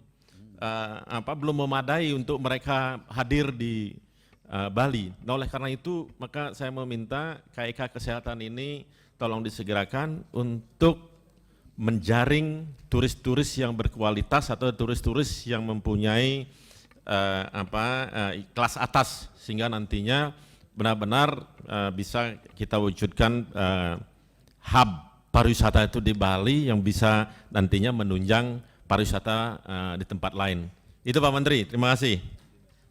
memadai untuk mereka hadir di Bali. Nah, oleh karena itu maka saya meminta KEK kesehatan ini tolong disegerakan untuk menjaring turis-turis yang berkualitas atau turis-turis yang mempunyai kelas atas, sehingga nantinya benar-benar bisa kita wujudkan hub pariwisata itu di Bali yang bisa nantinya menunjang pariwisata di tempat lain. Itu Pak Menteri, terima kasih.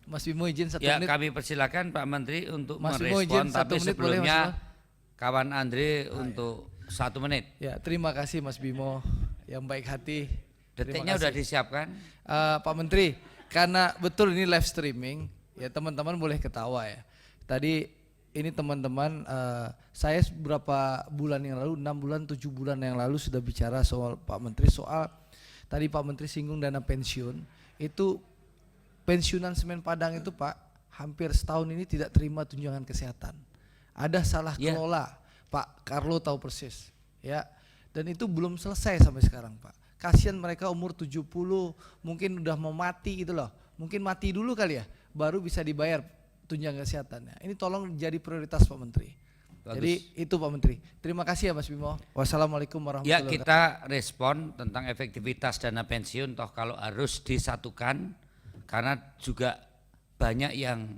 Mas Bimo izin 1 Ya, menit. kami persilakan Pak Menteri untuk Mas Bimo merespon, izin 1 tapi menit boleh, Mas sebelumnya Bimo? kawan Andre untuk 1 menit. Ya, terima kasih Mas Bimo yang baik hati. Detiknya sudah disiapkan. Pak Menteri, karena betul ini live streaming, ya teman-teman boleh ketawa ya. Tadi ini teman-teman, saya beberapa bulan yang lalu, 6 bulan, 7 bulan yang lalu sudah bicara soal Pak Menteri, soal tadi Pak Menteri singgung dana pensiun. Itu pensiunan Semen Padang itu Pak, hampir setahun ini tidak terima tunjangan kesehatan. Ada salah kelola, Pak Carlo tahu persis, ya. Dan itu belum selesai sampai sekarang Pak. Kasihan mereka umur 70, mungkin udah mau mati gitu loh. Mungkin mati dulu kali ya, baru bisa dibayar tunjangan kesehatannya. Ini tolong jadi prioritas Pak Menteri. Bagus. Jadi itu Pak Menteri. Terima kasih ya Mas Bimo. Wassalamualaikum warahmatullahi Ya, wabarakatuh. kita respon tentang efektivitas dana pensiun, toh kalau harus disatukan, karena juga banyak yang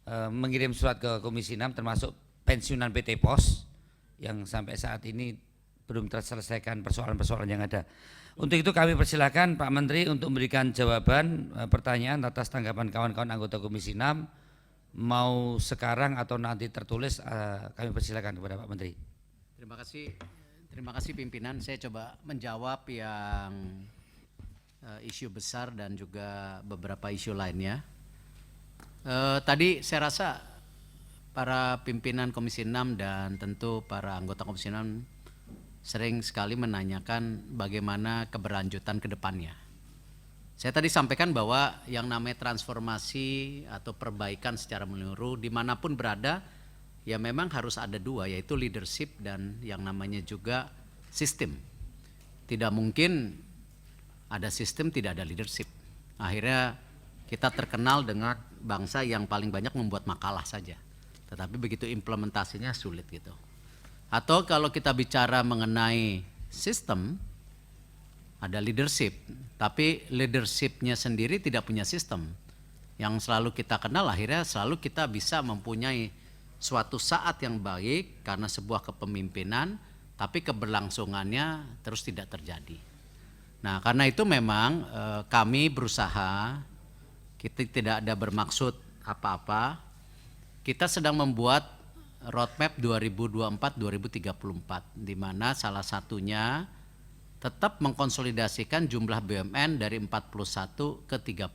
mengirim surat ke Komisi 6 termasuk pensiunan PT Pos yang sampai saat ini belum terselesaikan persoalan-persoalan yang ada. Untuk itu kami persilakan Pak Menteri untuk memberikan jawaban pertanyaan atas tanggapan kawan-kawan anggota Komisi 6, mau sekarang atau nanti tertulis. Kami persilakan kepada Pak Menteri. Terima kasih pimpinan. Saya coba menjawab yang isu besar dan juga beberapa isu lainnya. Tadi saya rasa para pimpinan Komisi 6 dan tentu para anggota Komisi 6 sering sekali menanyakan bagaimana keberlanjutan ke depannya. Saya tadi sampaikan bahwa yang namanya transformasi atau perbaikan secara menyeluruh dimanapun berada, ya memang harus ada dua, yaitu leadership dan yang namanya juga sistem. Tidak mungkin ada sistem tidak ada leadership. Akhirnya kita terkenal dengan bangsa yang paling banyak membuat makalah saja, tetapi begitu implementasinya sulit gitu. Atau kalau kita bicara mengenai sistem, ada leadership, tapi leadershipnya sendiri tidak punya sistem. Yang selalu kita kenal akhirnya selalu kita bisa mempunyai suatu saat yang baik karena sebuah kepemimpinan, tapi keberlangsungannya terus tidak terjadi. Nah, karena itu memang kami berusaha, kita tidak ada bermaksud apa-apa, kita sedang membuat roadmap 2024-2034, di mana salah satunya tetap mengkonsolidasikan jumlah BUMN dari 41 ke 30.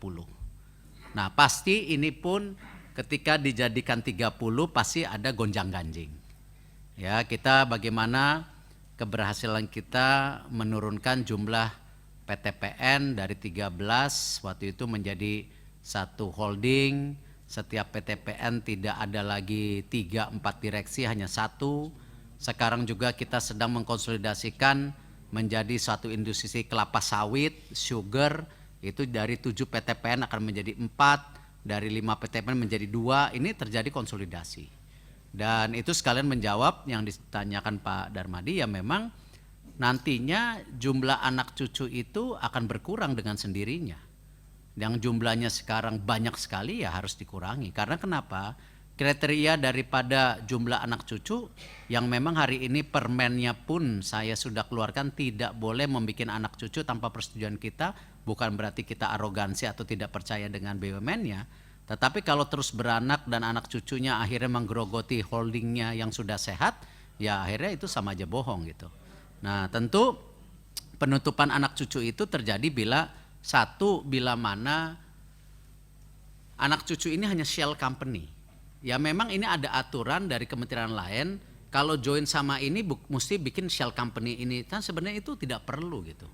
Nah, pasti ini pun ketika dijadikan 30 pasti ada gonjang-ganjing. Ya, kita bagaimana keberhasilan kita menurunkan jumlah PTPN dari 13 waktu itu menjadi satu holding, setiap PTPN tidak ada lagi 3-4 direksi, hanya satu. Sekarang juga kita sedang mengkonsolidasikan menjadi suatu industri kelapa sawit, sugar, itu dari 7 PTPN akan menjadi 4, dari 5 PTPN menjadi 2, ini terjadi konsolidasi. Dan itu sekalian menjawab yang ditanyakan Pak Darmadi, ya memang nantinya jumlah anak cucu itu akan berkurang dengan sendirinya. Yang jumlahnya sekarang banyak sekali ya harus dikurangi. Karena kenapa? Kriteria daripada jumlah anak cucu yang memang hari ini permennya pun saya sudah keluarkan tidak boleh membuat anak cucu tanpa persetujuan kita, bukan berarti kita arogansi atau tidak percaya dengan BUMN-nya, tetapi kalau terus beranak dan anak cucunya akhirnya menggerogoti holdingnya yang sudah sehat, ya akhirnya itu sama aja bohong gitu. Nah, tentu penutupan anak cucu itu terjadi bila mana anak cucu ini hanya shell company. Ya memang ini ada aturan dari kementerian lain, kalau join sama ini mesti bikin shell company ini, kan sebenarnya itu tidak perlu gitu.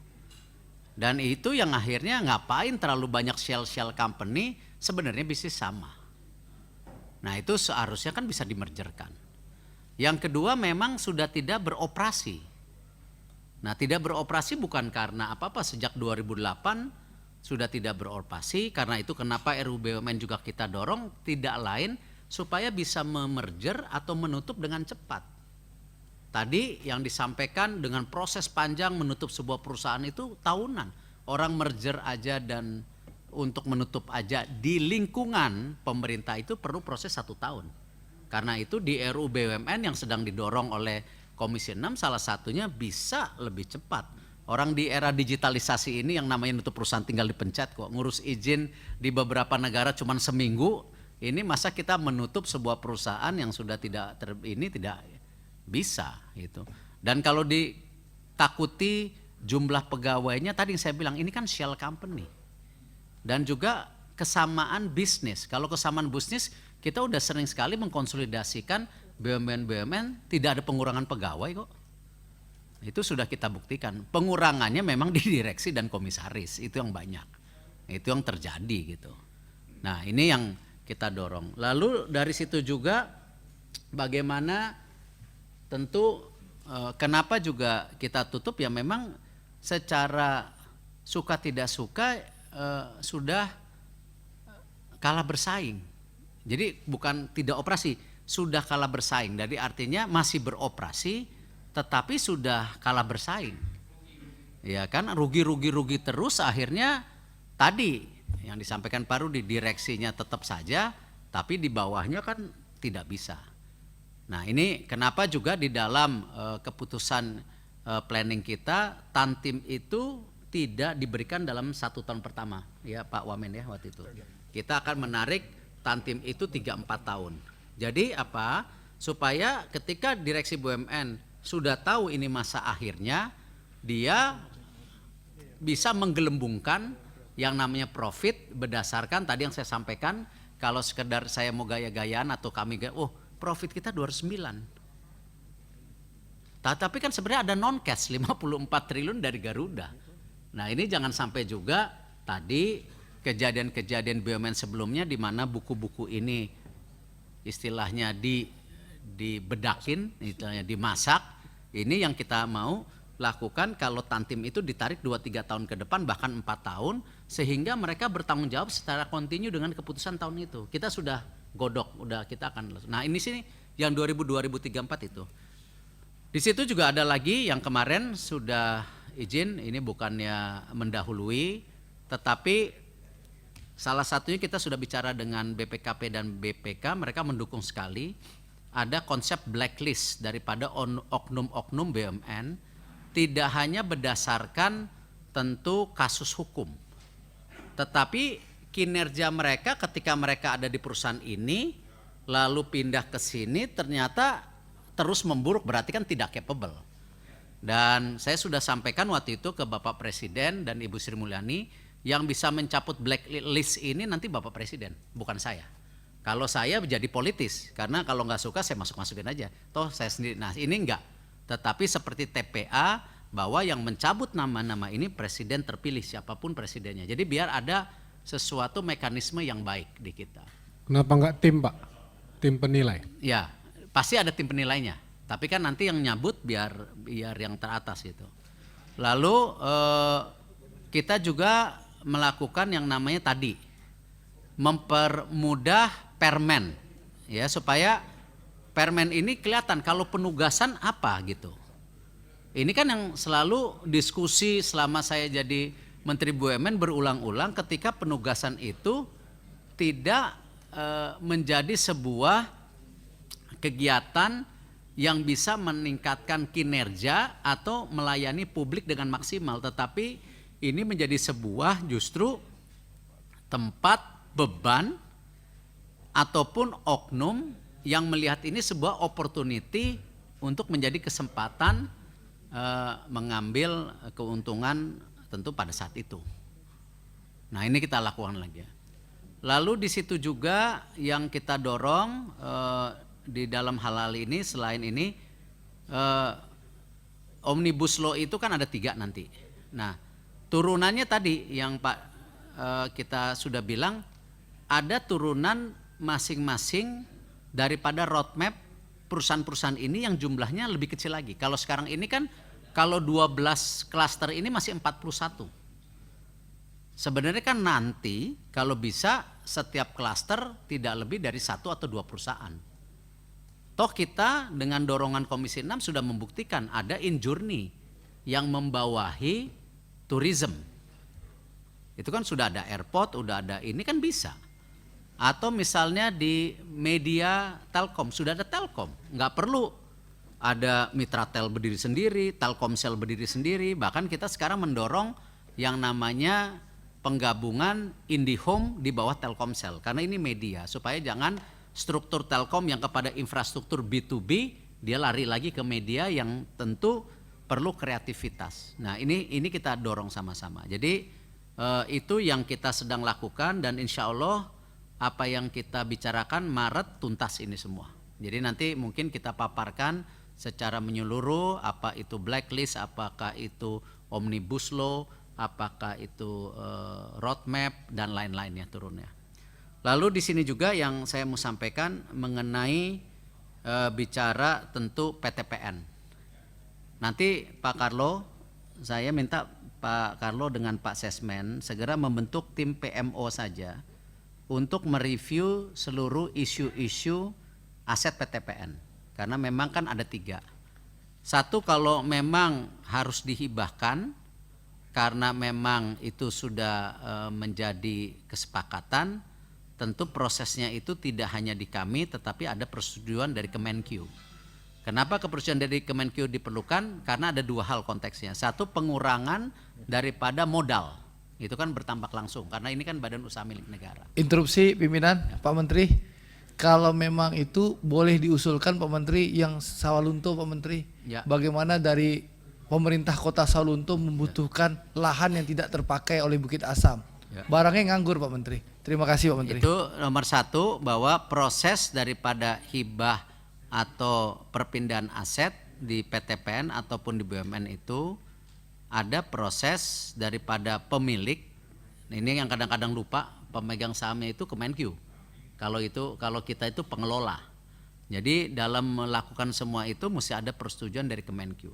Dan itu yang akhirnya ngapain terlalu banyak shell company, sebenarnya bisnis sama. Nah itu seharusnya kan bisa dimergerkan. Yang kedua memang sudah tidak beroperasi. Nah tidak beroperasi bukan karena apa-apa, sejak 2008 sudah tidak beroperasi, karena itu kenapa RUU BUMN juga kita dorong tidak lain supaya bisa memerger atau menutup dengan cepat. Tadi yang disampaikan dengan proses panjang menutup sebuah perusahaan itu tahunan. Orang merger aja dan untuk menutup aja di lingkungan pemerintah itu perlu proses 1 tahun. Karena itu di RUU BUMN yang sedang didorong oleh Komisi 6 salah satunya bisa lebih cepat. Orang di era digitalisasi ini yang namanya nutup perusahaan tinggal dipencet kok. Ngurus izin di beberapa negara cuma seminggu. Ini masa kita menutup sebuah perusahaan yang sudah tidak bisa gitu. Dan kalau ditakuti jumlah pegawainya, tadi yang saya bilang ini kan shell company. Dan juga kesamaan bisnis. Kalau kesamaan bisnis kita udah sering sekali mengkonsolidasikan BUMN tidak ada pengurangan pegawai kok. Itu sudah kita buktikan. Pengurangannya memang di direksi dan komisaris, itu yang banyak. Itu yang terjadi gitu. Nah, ini yang kita dorong. Lalu dari situ juga bagaimana tentu kenapa juga kita tutup, ya memang secara suka tidak suka sudah kalah bersaing. Jadi bukan tidak operasi, sudah kalah bersaing. Jadi artinya masih beroperasi tetapi sudah kalah bersaing. Ya kan, rugi terus, akhirnya tadi yang disampaikan Pak Rudi, direksinya tetap saja, tapi di bawahnya kan tidak bisa. Nah ini kenapa juga di dalam keputusan planning kita, Tantim itu tidak diberikan dalam 1 tahun pertama, ya Pak Wamen ya waktu itu. Kita akan menarik Tantim itu 3-4 tahun. Jadi apa? Supaya ketika direksi BUMN sudah tahu ini masa akhirnya, dia bisa menggelembungkan yang namanya profit berdasarkan tadi yang saya sampaikan. Kalau sekedar saya mau gaya-gayaan atau kami profit kita 209. Tapi kan sebenarnya ada non cash 54 triliun dari Garuda. Nah ini jangan sampai juga tadi kejadian-kejadian BUMN sebelumnya di mana buku-buku ini istilahnya dibedakin, istilahnya dimasak. Ini yang kita mau lakukan kalau Tantim itu ditarik 2-3 tahun ke depan, bahkan 4 tahun, sehingga mereka bertanggung jawab secara kontinu dengan keputusan tahun itu. Kita sudah godok, kita akan. Nah ini sini yang 2034 itu. Di situ juga ada lagi yang kemarin sudah izin, ini bukannya mendahului, tetapi salah satunya kita sudah bicara dengan BPKP dan BPK, mereka mendukung sekali. Ada konsep blacklist daripada oknum-oknum BUMN, tidak hanya berdasarkan tentu kasus hukum, tetapi kinerja mereka ketika mereka ada di perusahaan ini, lalu pindah ke sini ternyata terus memburuk, berarti kan tidak capable. Dan saya sudah sampaikan waktu itu ke Bapak Presiden dan Ibu Sri Mulyani, yang bisa mencabut blacklist ini nanti Bapak Presiden, bukan saya. Kalau saya menjadi politis, karena kalau nggak suka saya masukin aja. Toh saya sendiri. Nah ini enggak. Tetapi seperti TPA, bahwa yang mencabut nama-nama ini presiden terpilih, siapapun presidennya. Jadi biar ada sesuatu mekanisme yang baik di kita. Kenapa nggak tim, Pak? Tim penilai? Ya, pasti ada tim penilainya. Tapi kan nanti yang nyabut biar yang teratas gitu. Lalu kita juga melakukan yang namanya tadi, mempermudah permen, ya, supaya permen ini kelihatan kalau penugasan apa gitu. Ini kan yang selalu diskusi selama saya jadi Menteri BUMN berulang-ulang, ketika penugasan itu tidak menjadi sebuah kegiatan yang bisa meningkatkan kinerja atau melayani publik dengan maksimal, tetapi ini menjadi sebuah justru tempat beban ataupun oknum yang melihat ini sebuah opportunity untuk menjadi kesempatan mengambil keuntungan tentu pada saat itu. Nah ini kita lakukan lagi. Lalu di situ juga yang kita dorong di dalam hal ini, selain ini Omnibus Law itu kan ada 3 nanti. Nah turunannya tadi yang Pak kita sudah bilang, ada turunan masing-masing daripada roadmap perusahaan-perusahaan ini yang jumlahnya lebih kecil lagi. Kalau sekarang ini kan, kalau 12 klaster ini masih 41. Sebenarnya kan nanti kalau bisa setiap klaster tidak lebih dari 1 atau 2 perusahaan. Toh kita dengan dorongan Komisi 6 sudah membuktikan ada in-journey yang membawahi tourism. Itu kan sudah ada airport, udah ada ini kan bisa. Atau misalnya di media Telkom, sudah ada Telkom. Nggak perlu ada Mitratel berdiri sendiri, Telkomsel berdiri sendiri. Bahkan kita sekarang mendorong yang namanya penggabungan IndiHome di bawah Telkomsel. Karena ini media, supaya jangan struktur Telkom yang kepada infrastruktur B2B, dia lari lagi ke media yang tentu perlu kreativitas. Nah ini kita dorong sama-sama. Jadi itu yang kita sedang lakukan, dan insya Allah apa yang kita bicarakan Maret tuntas ini semua. Jadi nanti mungkin kita paparkan secara menyeluruh, apa itu blacklist, apakah itu Omnibus Law, apakah itu roadmap dan lain-lainnya turunnya. Lalu di sini juga yang saya mau sampaikan mengenai bicara tentu PTPN. Nanti Pak Carlo, saya minta Pak Carlo dengan Pak Sesmen segera membentuk tim PMO saja untuk mereview seluruh isu-isu aset PTPN. Karena memang kan ada 3. Satu, kalau memang harus dihibahkan karena memang itu sudah menjadi kesepakatan, tentu prosesnya itu tidak hanya di kami tetapi ada persetujuan dari Kemenkyu. Kenapa persetujuan dari Kemenkyu diperlukan? Karena ada 2 hal konteksnya. Satu, pengurangan daripada modal. Itu kan bertambah langsung karena ini kan badan usaha milik negara. Interupsi pimpinan, ya. Pak Menteri, kalau memang itu boleh diusulkan Pak Menteri yang Sawalunto, Pak Menteri, ya. Bagaimana dari pemerintah kota Sawalunto membutuhkan lahan yang tidak terpakai oleh Bukit Asam, ya. Barangnya nganggur Pak Menteri. Terima kasih Pak Menteri. Itu nomor 1, bahwa proses daripada hibah atau perpindahan aset di PTPN ataupun di BUMN itu ada proses daripada pemilik Ini yang kadang-kadang lupa, pemegang sahamnya itu Kemenkyu. Kalau kita itu pengelola. Jadi dalam melakukan semua itu mesti ada persetujuan dari Kemenkyu.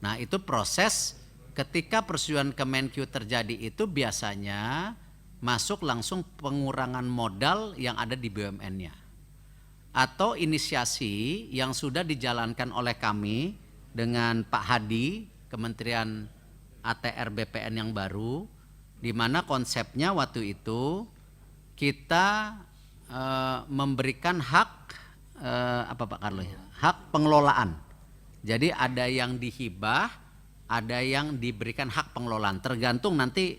Nah, itu proses ketika persetujuan Kemenkyu terjadi itu biasanya masuk langsung pengurangan modal yang ada di BUMN-nya. Atau inisiasi yang sudah dijalankan oleh kami dengan Pak Hadi, Kementerian ATR BPN yang baru, di mana konsepnya waktu itu kita memberikan hak apa Pak Carlo ya? Hak pengelolaan. Jadi ada yang dihibah, ada yang diberikan hak pengelolaan, tergantung nanti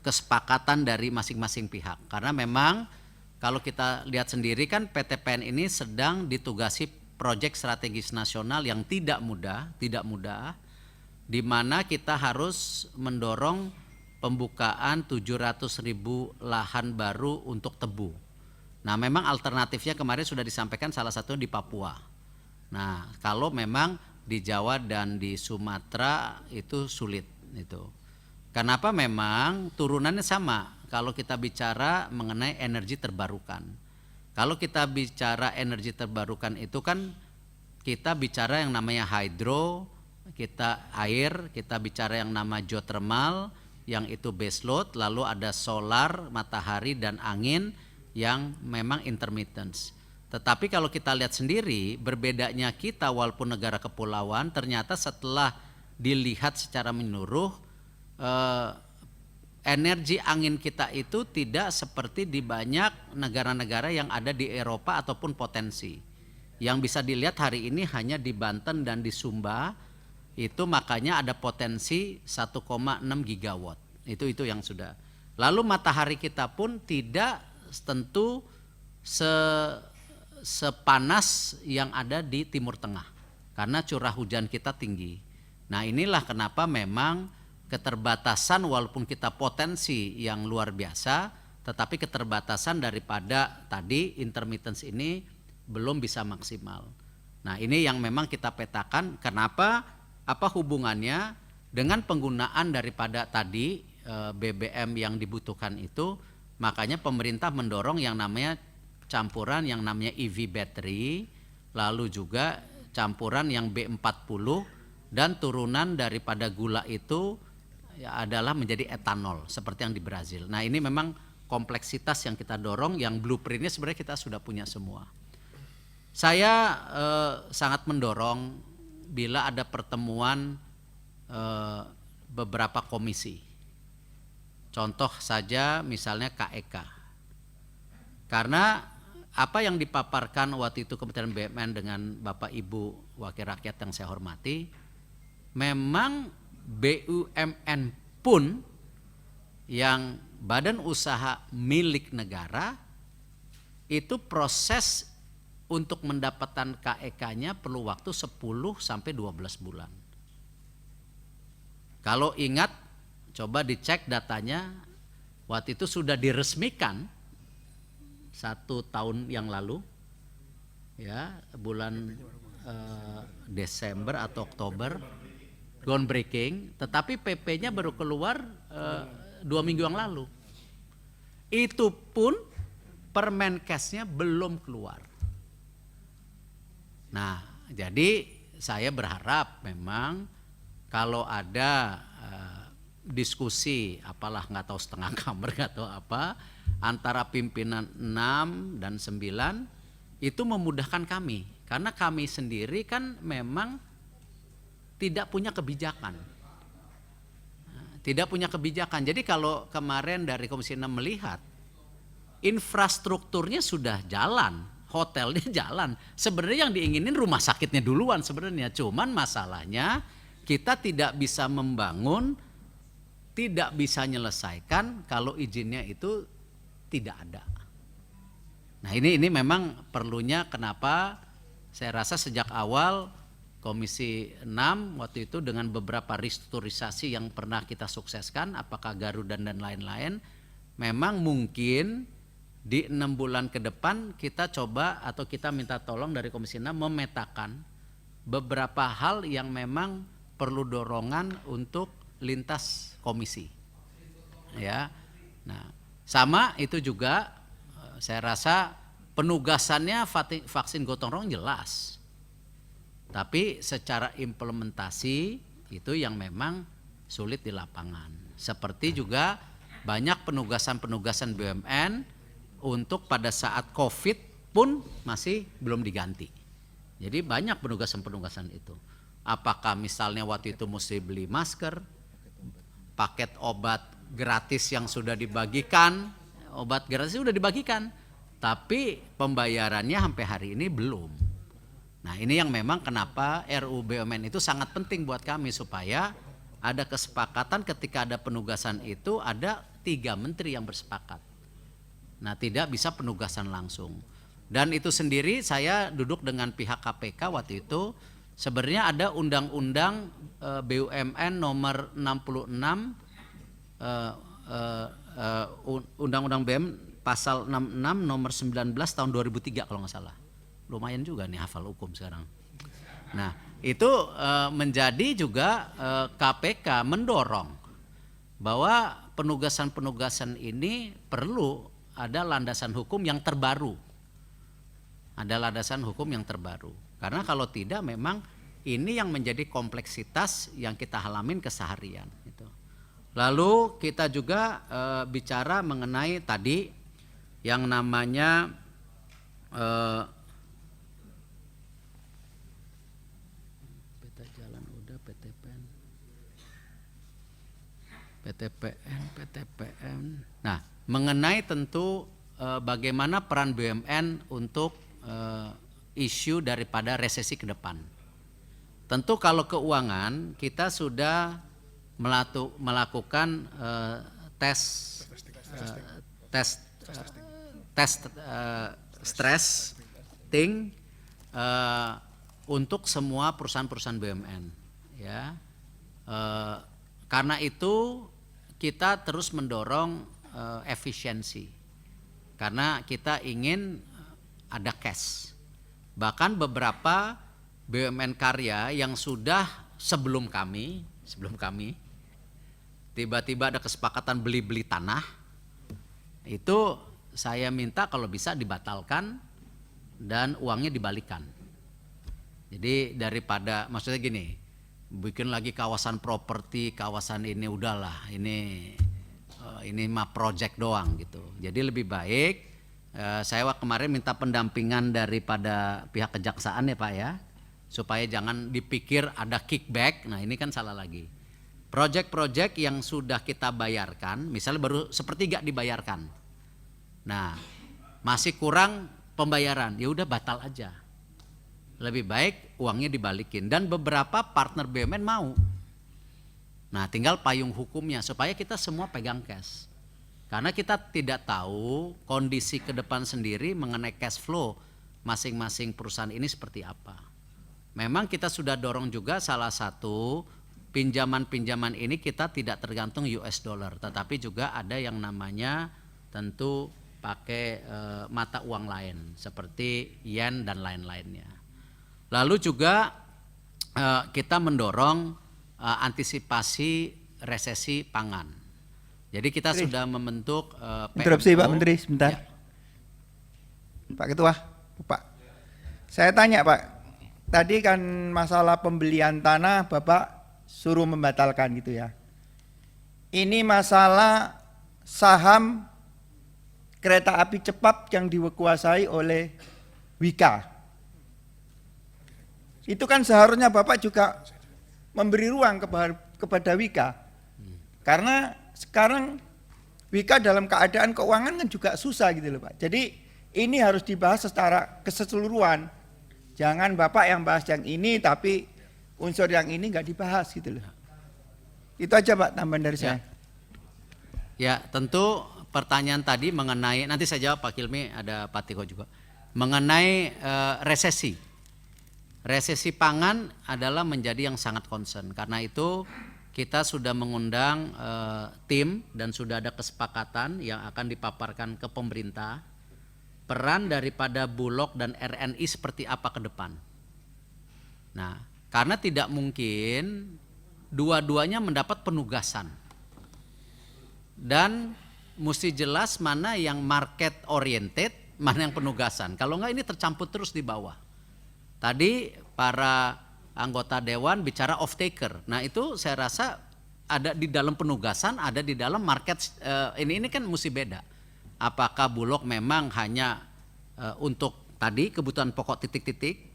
kesepakatan dari masing-masing pihak. Karena memang kalau kita lihat sendiri kan PT PN ini sedang ditugasi proyek strategis nasional yang tidak mudah, di mana kita harus mendorong pembukaan 700.000 lahan baru untuk tebu. Nah, memang alternatifnya kemarin sudah disampaikan salah satunya di Papua. Nah, kalau memang di Jawa dan di Sumatera itu sulit itu. Kenapa? Memang turunannya sama kalau kita bicara mengenai energi terbarukan. Kalau kita bicara energi terbarukan itu kan kita bicara yang namanya hydro, kita air, kita bicara yang nama geothermal yang itu base load, lalu ada solar, matahari dan angin yang memang intermittent. Tetapi kalau kita lihat sendiri berbedanya kita walaupun negara kepulauan, ternyata setelah dilihat secara menyeluruh energi angin kita itu tidak seperti di banyak negara-negara yang ada di Eropa ataupun potensi. Yang bisa dilihat hari ini hanya di Banten dan di Sumba, itu makanya ada potensi 1,6 gigawatt. Itu yang sudah. Lalu matahari kita pun tidak tentu sepanas yang ada di Timur Tengah karena curah hujan kita tinggi. Nah, inilah kenapa memang keterbatasan walaupun kita potensi yang luar biasa, tetapi keterbatasan daripada tadi intermittence ini belum bisa maksimal. Nah, ini yang memang kita petakan kenapa, apa hubungannya dengan penggunaan daripada tadi BBM yang dibutuhkan itu. Makanya pemerintah mendorong yang namanya campuran yang namanya EV battery, lalu juga campuran yang B40 dan turunan daripada gula itu ya adalah menjadi etanol seperti yang di Brazil. Nah, ini memang kompleksitas yang kita dorong, yang blueprintnya sebenarnya kita sudah punya semua. Saya sangat mendorong bila ada pertemuan beberapa komisi. Contoh saja misalnya KEK. Karena apa yang dipaparkan waktu itu Kementerian BUMN dengan Bapak Ibu Wakil Rakyat yang saya hormati, memang BUMN pun yang badan usaha milik negara itu proses untuk mendapatkan KEK-nya perlu waktu 10 sampai 12 bulan. Kalau ingat, coba dicek datanya, waktu itu sudah diresmikan 1 tahun yang lalu, ya bulan Desember atau Oktober, groundbreaking, tetapi PP-nya baru keluar 2 minggu yang lalu. Itu pun Permenkesnya belum keluar. Nah, jadi saya berharap memang kalau ada diskusi, apalah nggak tahu setengah kamar nggak tahu apa, antara pimpinan 6 dan 9 itu memudahkan kami. Karena kami sendiri kan memang tidak punya kebijakan. Tidak punya kebijakan. Jadi kalau kemarin dari Komisi 6 melihat, infrastrukturnya sudah jalan, hotelnya jalan. Sebenarnya yang diinginin rumah sakitnya duluan sebenarnya. Cuman masalahnya kita tidak bisa membangun, tidak bisa menyelesaikan kalau izinnya itu tidak ada. Nah, ini memang perlunya kenapa saya rasa sejak awal Komisi 6 waktu itu dengan beberapa restrukturisasi yang pernah kita sukseskan, apakah Garuda dan lain-lain, memang mungkin di 6 bulan ke depan kita coba atau kita minta tolong dari Komisi 6 memetakan beberapa hal yang memang perlu dorongan untuk lintas komisi. ya. Nah, sama itu juga saya rasa penugasannya vaksin gotong royong jelas. Tapi secara implementasi itu yang memang sulit di lapangan. Seperti juga banyak penugasan-penugasan BUMN untuk pada saat COVID pun masih belum diganti. Jadi banyak penugasan-penugasan itu. Apakah misalnya waktu itu mesti beli masker, paket obat gratis yang sudah dibagikan, obat gratis sudah dibagikan, tapi pembayarannya sampai hari ini belum. Nah, ini yang memang kenapa RUU BUMN itu sangat penting buat kami, supaya ada kesepakatan ketika ada penugasan itu ada 3 menteri yang bersepakat. Nah, tidak bisa penugasan langsung. Dan itu sendiri saya duduk dengan pihak KPK waktu itu, sebenarnya ada undang-undang BUMN nomor 66, undang-undang BUMN pasal 66 nomor 19 tahun 2003 kalau nggak salah. Lumayan juga nih hafal hukum sekarang. Nah, itu menjadi juga KPK mendorong bahwa penugasan-penugasan ini perlu ada landasan hukum yang terbaru. Ada landasan hukum yang terbaru. Karena kalau tidak memang ini yang menjadi kompleksitas yang kita halamin keseharian. Gitu. Lalu kita juga bicara mengenai tadi yang namanya peta jalan udah PTPN. Nah, mengenai tentu bagaimana peran BUMN untuk isu daripada resesi ke depan. Tentu kalau keuangan kita sudah melakukan tes stress testing untuk semua perusahaan-perusahaan BUMN, ya. Karena itu kita terus mendorong efisiensi, karena kita ingin ada cash. Bahkan beberapa BUMN karya yang sudah sebelum kami tiba-tiba ada kesepakatan beli tanah, itu saya minta kalau bisa dibatalkan dan uangnya dibalikan. Jadi daripada, maksudnya gini, bikin lagi kawasan properti, kawasan ini udahlah, ini mah project doang gitu. Jadi lebih baik saya kemarin minta pendampingan daripada pihak kejaksaan ya Pak ya, supaya jangan dipikir ada kickback. Nah, ini kan salah lagi. Project-project yang sudah kita bayarkan, misalnya baru 1/3 dibayarkan. Nah, masih kurang pembayaran, ya udah batal aja. Lebih baik uangnya dibalikin, dan beberapa partner BUMN mau. Nah, tinggal payung hukumnya supaya kita semua pegang cash. Karena kita tidak tahu kondisi ke depan sendiri mengenai cash flow masing-masing perusahaan ini seperti apa. Memang kita sudah dorong juga salah satu pinjaman-pinjaman ini kita tidak tergantung US dollar, tetapi juga ada yang namanya tentu pakai mata uang lain seperti yen dan lain-lainnya. Lalu juga kita mendorong antisipasi resesi pangan. Jadi kita sudah membentuk Interupsi PMO. Pak Menteri sebentar. Ya. Pak Ketua, Pak. Saya tanya Pak, tadi kan masalah pembelian tanah Bapak suruh membatalkan gitu ya. Ini masalah saham kereta api cepat yang dikuasai oleh Wika. Itu kan seharusnya Bapak juga memberi ruang kepada Wika. Karena sekarang Wika dalam keadaan keuangan kan juga susah gitu loh Pak. Jadi ini harus dibahas secara keseluruhan. Jangan Bapak yang bahas yang ini tapi unsur yang ini nggak dibahas gitu loh. Itu aja Pak tambahan dari saya. Ya, tentu pertanyaan tadi mengenai, nanti saya jawab Pak Kilmi, ada Pak Tiko juga. Mengenai resesi. Resesi pangan adalah menjadi yang sangat concern. Karena itu kita sudah mengundang tim dan sudah ada kesepakatan yang akan dipaparkan ke pemerintah. Peran daripada Bulog dan RNI seperti apa ke depan. Nah, karena tidak mungkin dua-duanya mendapat penugasan. dan mesti jelas mana yang market oriented, mana yang penugasan. Kalau enggak ini tercampur terus di bawah. Tadi para anggota dewan bicara off taker. Nah itu saya rasa ada di dalam penugasan, ada di dalam market. Ini kan mesti beda. Apakah Bulog memang hanya untuk tadi kebutuhan pokok titik-titik,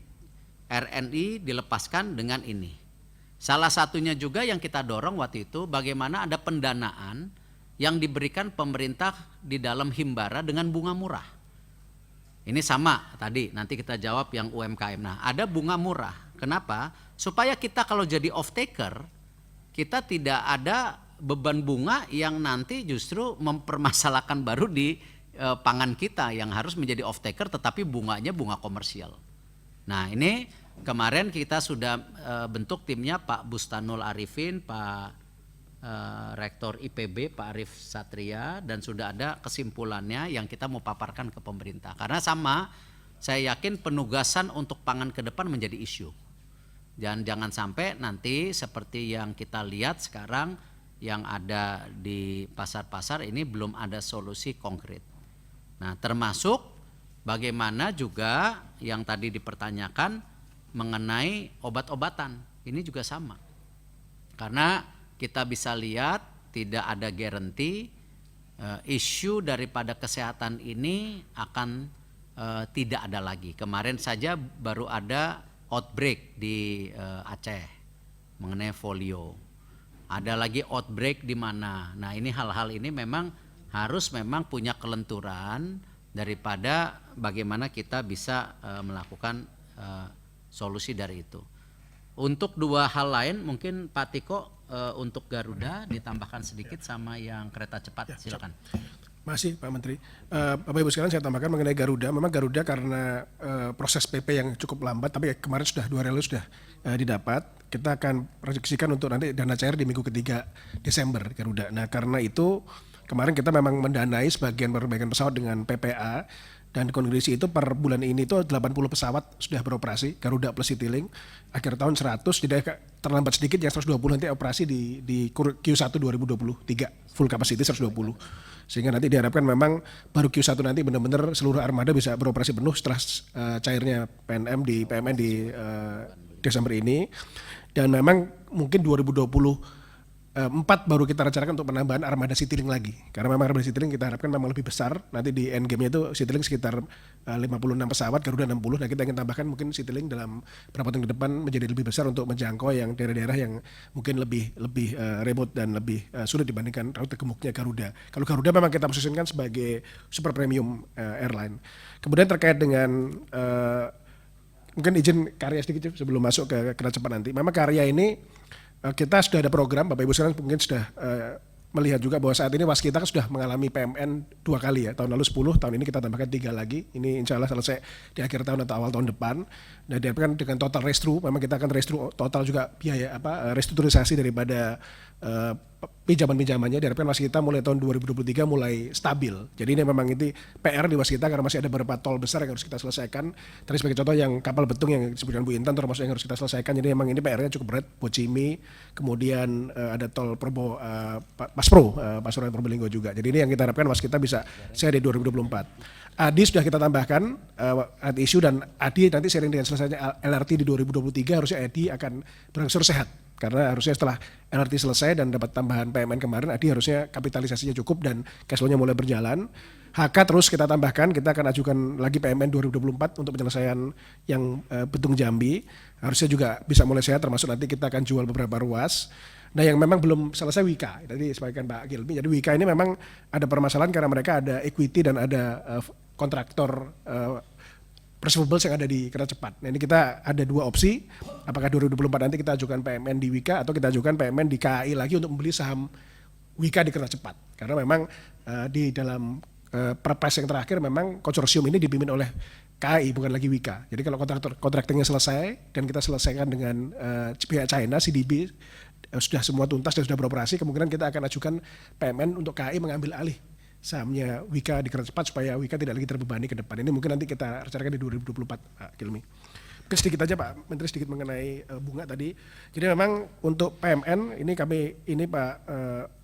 RNI dilepaskan dengan ini. Salah satunya juga yang kita dorong waktu itu bagaimana ada pendanaan yang diberikan pemerintah di dalam Himbara dengan bunga murah. Ini sama tadi, nanti kita jawab yang UMKM. Nah, ada bunga murah. Kenapa? Supaya kita kalau jadi off taker, kita tidak ada beban bunga yang nanti justru mempermasalahkan baru di pangan kita yang harus menjadi off taker tetapi bunganya bunga komersial. Nah, ini kemarin kita sudah bentuk timnya Pak Bustanul Arifin, Pak Rektor IPB Pak Arif Satria, dan sudah ada kesimpulannya yang kita mau paparkan ke pemerintah. Karena sama, saya yakin penugasan untuk pangan ke depan menjadi isu. Dan jangan sampai nanti seperti yang kita lihat sekarang yang ada di pasar-pasar ini belum ada solusi konkret. Nah, termasuk bagaimana juga yang tadi dipertanyakan mengenai obat-obatan. Ini juga sama. Karena kita bisa lihat tidak ada garansi isu daripada kesehatan ini akan tidak ada lagi. Kemarin saja baru ada outbreak di Aceh mengenai polio. Ada lagi outbreak di mana. Nah, ini hal-hal ini memang harus punya kelenturan daripada bagaimana kita bisa melakukan solusi dari itu. Untuk dua hal lain mungkin Pak Tiko untuk Garuda ditambahkan sedikit sama yang kereta cepat, silakan. Masih Pak Menteri. Bapak Ibu sekalian, saya tambahkan mengenai Garuda. Memang Garuda karena proses PP yang cukup lambat, tapi kemarin sudah 2 hari lalu sudah didapat. Kita akan proyeksikan untuk nanti dana cair di minggu ketiga Desember Garuda. Nah, karena itu kemarin kita memang mendanai sebagian perbaikan pesawat dengan PPA. Dan kondisi itu per bulan ini itu 80 pesawat sudah beroperasi, Garuda plus Citylink. Akhir tahun 100, jadi terlambat sedikit yang 120 nanti operasi di Q1 2023, full capacity 120. Sehingga nanti diharapkan memang baru Q1 nanti benar-benar seluruh armada bisa beroperasi penuh setelah cairnya PMN di Desember ini. Dan memang mungkin 2024 baru kita rencanakan untuk penambahan armada Citylink lagi. Karena memang armada Citylink kita harapkan memang lebih besar. Nanti di endgame-nya itu Citylink sekitar 56 pesawat, Garuda 60. Nah, kita ingin tambahkan mungkin Citylink dalam beberapa tahun ke depan menjadi lebih besar untuk menjangkau yang daerah-daerah yang mungkin lebih remote dan lebih sulit dibandingkan rute gemuknya Garuda. Kalau Garuda memang kita posisikan sebagai super premium airline. Kemudian terkait dengan mungkin izin karya sedikit sebelum masuk ke kereta cepat nanti. Memang karya ini kita sudah ada program, Bapak Ibu sekalian mungkin sudah melihat juga bahwa saat ini waskita kan sudah mengalami PMN 2 kali ya, tahun lalu 10, tahun ini kita tambahkan 3 lagi, ini insya Allah selesai di akhir tahun atau awal tahun depan. Dan diharapkan dengan total restru, memang kita akan restru total juga biaya restrukturisasi daripada pinjaman-pinjamannya, diharapkan waskita mulai tahun 2023 mulai stabil. Jadi ini memang ini PR di waskita karena masih ada beberapa tol besar yang harus kita selesaikan. Tadi sebagai contoh yang kapal betung yang disebutkan Bu Intan termasuk yang harus kita selesaikan. Jadi memang ini PR-nya cukup berat, Bocimi, kemudian ada tol Pasuruan Probolinggo juga. Jadi ini yang kita harapkan waskita bisa selesai di 2024. ADI sudah kita tambahkan ADI isu, dan ADI nanti seiring dengan selesainya LRT di 2023 harusnya ADI akan berangsur sehat. Karena harusnya setelah LRT selesai dan dapat tambahan PMN kemarin, ADI harusnya kapitalisasinya cukup dan cash flow-nya mulai berjalan. HK terus kita tambahkan, kita akan ajukan lagi PMN 2024 untuk penyelesaian yang Betung Jambi. Harusnya juga bisa mulai sehat, termasuk nanti kita akan jual beberapa ruas. Nah, yang memang belum selesai Wika, tadi disampaikan Pak Gilby. Jadi Wika ini memang ada permasalahan karena mereka ada equity dan ada kontraktor receivables yang ada di kereta cepat. Nah, ini kita ada 2 opsi, apakah 2024 nanti kita ajukan PMN di Wika atau kita ajukan PMN di KAI lagi untuk membeli saham Wika di kereta cepat. Karena memang di dalam perpres yang terakhir memang konsorsium ini dipimpin oleh KAI bukan lagi Wika. Jadi kalau kontraktingnya selesai dan kita selesaikan dengan pihak China, CDB sudah semua tuntas dan sudah beroperasi, kemungkinan kita akan ajukan PMN untuk KAI mengambil alih sahamnya Wika di kereta cepat supaya Wika tidak lagi terbebani ke depan. Ini mungkin nanti kita rencanakan di 2024, Pak Gilmi. sedikit aja Pak Menteri sedikit mengenai bunga tadi. Jadi memang untuk PMN ini Pak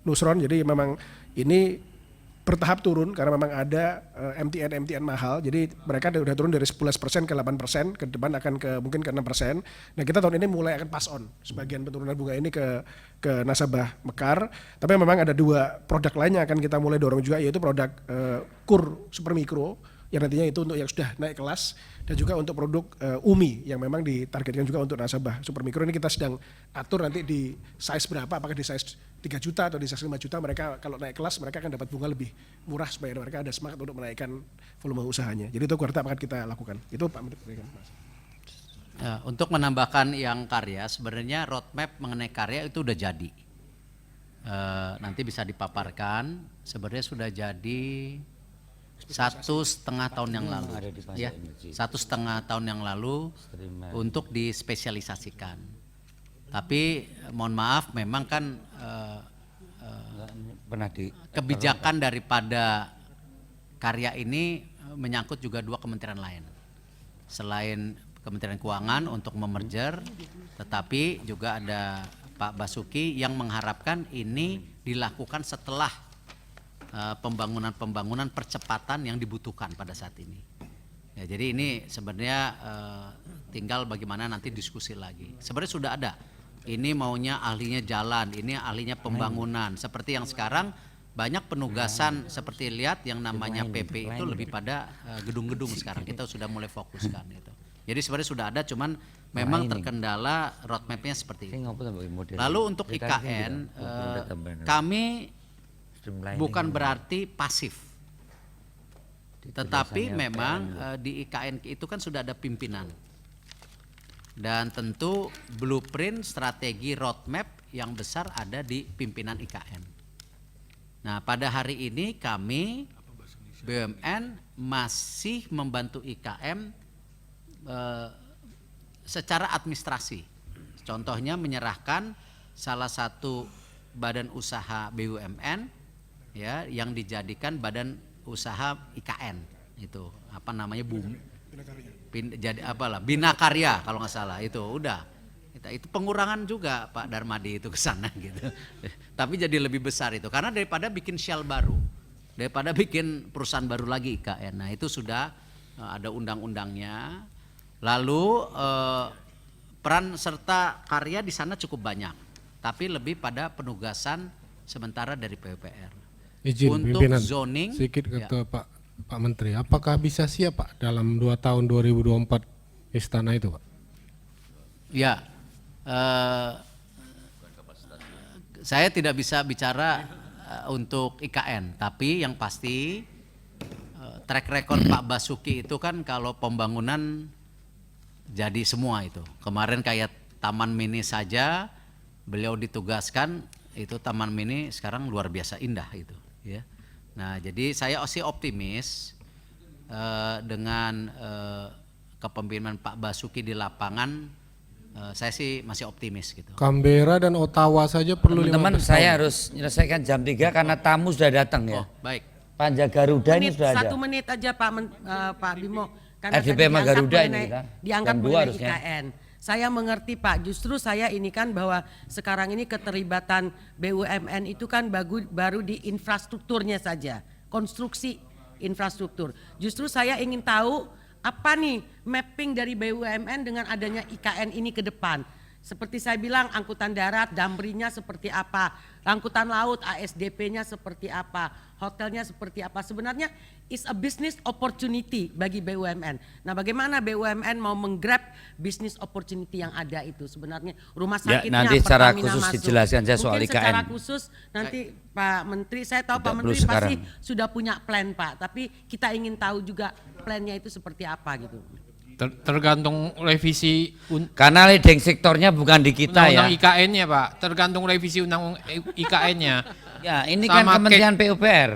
Nusron, jadi memang ini bertahap turun karena memang ada MTN mahal. Jadi mereka sudah turun dari 11% ke 8%, ke depan akan mungkin ke 6%. Nah, kita tahun ini mulai akan pass on sebagian penurunan bunga ini ke nasabah Mekar. Tapi memang ada 2 produk lain yang akan kita mulai dorong juga, yaitu produk KUR Super Mikro yang nantinya itu untuk yang sudah naik kelas, dan juga untuk produk UMI yang memang ditargetkan juga untuk nasabah Super Mikro. Ini kita sedang atur nanti di size berapa, apakah di size 3 juta atau di size 5 juta, mereka kalau naik kelas mereka akan dapat bunga lebih murah supaya mereka ada semangat untuk menaikkan volume usahanya. Jadi itu akan kita lakukan. Itu Pak Menteri. Ya, untuk menambahkan yang karya, sebenarnya roadmap mengenai karya itu udah jadi. Nanti bisa dipaparkan, sebenarnya sudah jadi 1,5 tahun yang lalu, ya 1,5 tahun yang lalu untuk dispesialisasikan. Tapi mohon maaf, memang kan kebijakan daripada karya ini menyangkut juga 2 kementerian lain. Selain Kementerian Keuangan untuk memerger, tetapi juga ada Pak Basuki yang mengharapkan ini dilakukan setelah pembangunan percepatan yang dibutuhkan pada saat ini. Ya, jadi ini sebenarnya tinggal bagaimana nanti diskusi lagi. Sebenarnya sudah ada. Ini maunya ahlinya jalan, ini ahlinya pembangunan. Seperti yang sekarang banyak penugasan seperti lihat yang namanya PP itu lebih pada gedung-gedung sekarang. Kita sudah mulai fokuskan itu. Jadi sebenarnya sudah ada, cuman memang terkendala roadmapnya seperti itu. Lalu untuk IKN, kami bukan berarti pasif, tetapi memang di IKN itu kan sudah ada pimpinan, dan tentu blueprint strategi roadmap yang besar ada di pimpinan IKN. Nah, pada hari ini kami BUMN masih membantu IKM secara administrasi. Contohnya menyerahkan salah satu badan usaha BUMN ya yang dijadikan badan usaha IKN, itu apa namanya jadi apalah Bina Karya kalau nggak salah, itu udah itu pengurangan juga Pak Darmadi itu ke sana gitu. Tapi jadi lebih besar itu karena daripada bikin shell baru, daripada bikin perusahaan baru lagi IKN. Nah, itu sudah ada undang-undangnya. Lalu peran serta karya di sana cukup banyak, tapi lebih pada penugasan sementara dari PUPR. Izin Untuk pimpinan, zoning, sedikit ya. ke Pak Menteri, apakah bisa siap Pak dalam 2 tahun 2024 istana itu Pak? Ya, saya tidak bisa bicara untuk IKN, tapi yang pasti track record Pak Basuki itu kan kalau pembangunan jadi semua itu. Kemarin kayak Taman Mini saja beliau ditugaskan, itu Taman Mini sekarang luar biasa indah itu. Ya. Nah, jadi saya sih optimis dengan kepemimpinan Pak Basuki di lapangan, saya sih masih optimis gitu. Canberra dan Ottawa saja perlu 15 Teman-teman, tahun. saya harus menyelesaikan jam 3 karena tamu sudah datang ya. Oh, baik. Panja Garuda ini sudah ada. 1 menit aja Pak Bimo. RDP sama Garuda ini kita. Diangkat Jam 2 mengenai harusnya. IKN. Saya mengerti Pak, justru saya ini kan bahwa sekarang ini keterlibatan BUMN itu kan baru di infrastrukturnya saja, konstruksi infrastruktur. Justru saya ingin tahu apa nih mapping dari BUMN dengan adanya IKN ini ke depan. Seperti saya bilang, angkutan darat, damrinya seperti apa, angkutan laut, ASDP-nya seperti apa, hotelnya seperti apa. Sebenarnya is a business opportunity bagi BUMN. Nah, bagaimana BUMN mau menggrab business opportunity yang ada itu sebenarnya, rumah Ya, sakitnya, nanti secara Pertamina khusus masuk. dijelaskan saya soal Mungkin IKN. secara khusus nanti Pak Menteri, saya tahu Tidak Pak perlu Menteri pasti sekarang. sudah punya plan Pak, tapi kita ingin tahu juga plannya itu seperti apa gitu. Tergantung revisi Karena leading sektornya bukan di kita ya. undang-undang IKN-nya Pak, tergantung revisi undang IKN-nya. Ya, ini Sama kan Kementerian PUPR.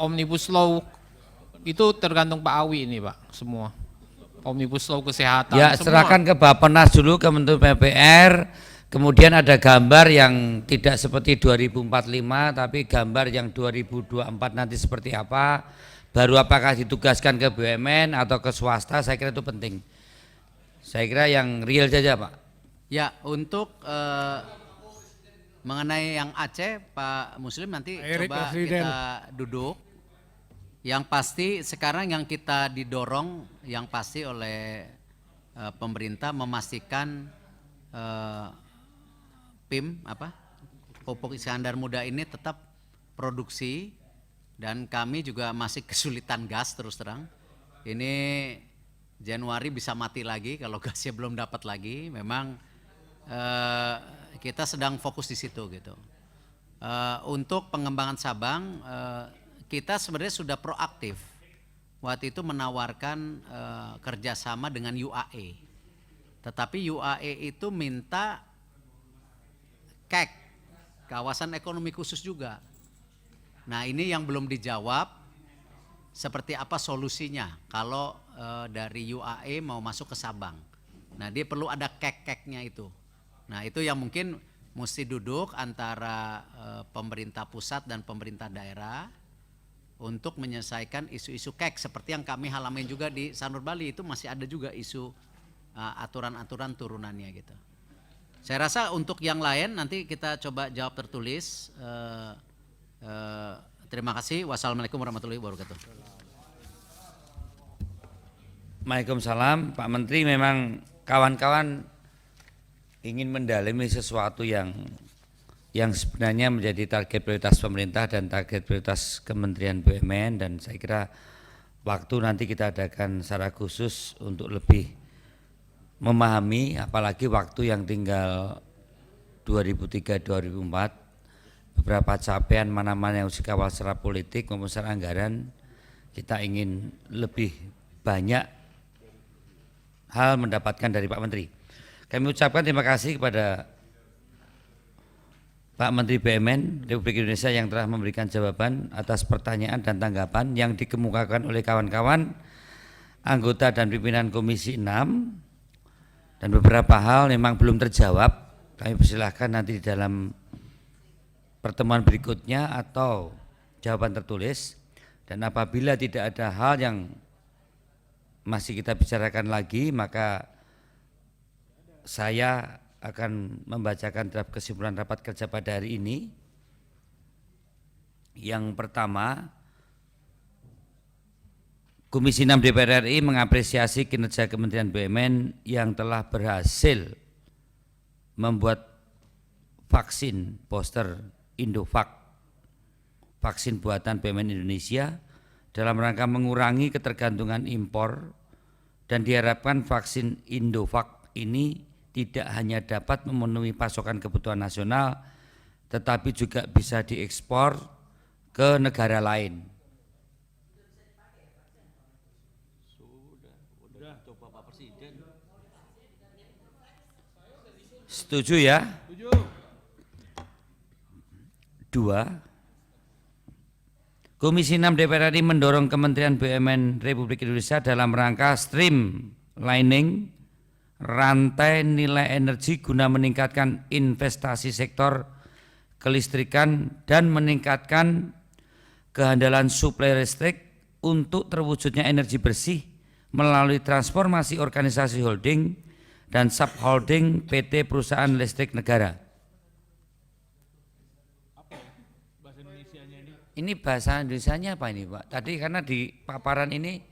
Omnibus Law itu tergantung Pak Awi ini Pak, semua. Omnibus Law kesehatan. Ya, semua. serahkan ke Bappenas dulu, Kementerian PUPR. Kemudian ada gambar yang tidak seperti 2045, tapi gambar yang 2024 nanti seperti apa. Baru apakah ditugaskan ke BUMN atau ke swasta, saya kira itu penting. Saya kira yang real saja Pak. Ya, untuk mengenai yang Aceh, Pak Muslim nanti coba kita duduk. Yang pasti sekarang yang kita didorong, yang pasti oleh pemerintah memastikan PIM Pupuk Iskandar Muda ini tetap produksi, dan kami juga masih kesulitan gas terus terang. Ini Januari bisa mati lagi kalau gasnya belum dapat lagi. Memang kita sedang fokus di situ gitu. Untuk pengembangan Sabang, kita sebenarnya sudah proaktif. Waktu itu menawarkan kerjasama dengan UAE. Tetapi UAE itu minta KEK, kawasan ekonomi khusus juga. Nah ini yang belum dijawab, seperti apa solusinya kalau dari UAE mau masuk ke Sabang. Nah dia perlu ada KEK-KEK-nya itu. Nah itu yang mungkin mesti duduk antara pemerintah pusat dan pemerintah daerah untuk menyelesaikan isu-isu KEK seperti yang kami halamin juga di Sanur Bali. Itu masih ada juga isu aturan-aturan turunannya gitu. Saya rasa untuk yang lain nanti kita coba jawab tertulis. Terima kasih. Wassalamualaikum warahmatullahi wabarakatuh. Waalaikumsalam. Pak Menteri, memang kawan-kawan ingin mendalami sesuatu yang sebenarnya menjadi target prioritas pemerintah dan target prioritas Kementerian BUMN, dan saya kira waktu nanti kita adakan secara khusus untuk lebih memahami, apalagi waktu yang tinggal 2003-2004, beberapa capaian mana-mana yang harus dikawal secara politik maupun secara anggaran. Kita ingin lebih banyak hal mendapatkan dari Pak Menteri. Kami ucapkan terima kasih kepada Pak Menteri BUMN Republik Indonesia yang telah memberikan jawaban atas pertanyaan dan tanggapan yang dikemukakan oleh kawan-kawan anggota dan pimpinan Komisi 6, dan beberapa hal memang belum terjawab. Kami persilahkan nanti di dalam pertemuan berikutnya atau jawaban tertulis, dan apabila tidak ada hal yang masih kita bicarakan lagi, maka saya akan membacakan draft kesimpulan rapat kerja pada hari ini. Yang pertama, Komisi 6 DPR RI mengapresiasi kinerja Kementerian BUMN yang telah berhasil membuat vaksin booster Indovac, vaksin buatan BUMN Indonesia, dalam rangka mengurangi ketergantungan impor, dan diharapkan vaksin Indovac ini tidak hanya dapat memenuhi pasokan kebutuhan nasional, tetapi juga bisa diekspor ke negara lain. Setuju ya? Dua, Komisi 6 DPR RI mendorong Kementerian BUMN Republik Indonesia dalam rangka streamlining rantai nilai energi guna meningkatkan investasi sektor kelistrikan dan meningkatkan kehandalan suplai listrik untuk terwujudnya energi bersih melalui transformasi organisasi holding dan subholding PT Perusahaan Listrik Negara. Ini bahasa Indonesianya apa ini Pak? Tadi karena di paparan ini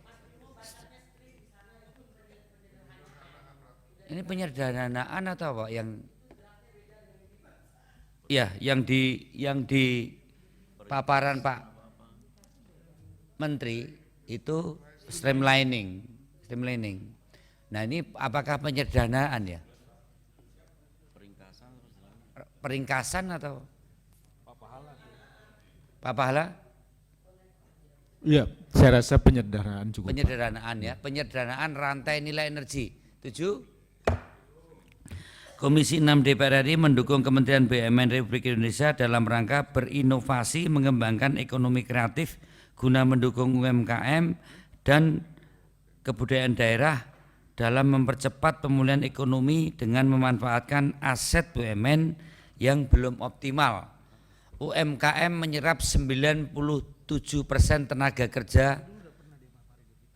penyederhanaan atau apa yang ya yang di paparan Pak Menteri itu streamlining. Nah ini apakah penyederhanaan ya? Peringkasan atau Pak Pahala? Iya, saya rasa penyederhanaan cukup. Penyederhanaan ya, penyederhanaan rantai nilai energi. 7. Komisi 6 DPR RI mendukung Kementerian BUMN Republik Indonesia dalam rangka berinovasi mengembangkan ekonomi kreatif guna mendukung UMKM dan kebudayaan daerah dalam mempercepat pemulihan ekonomi dengan memanfaatkan aset BUMN yang belum optimal. UMKM menyerap 97% tenaga kerja,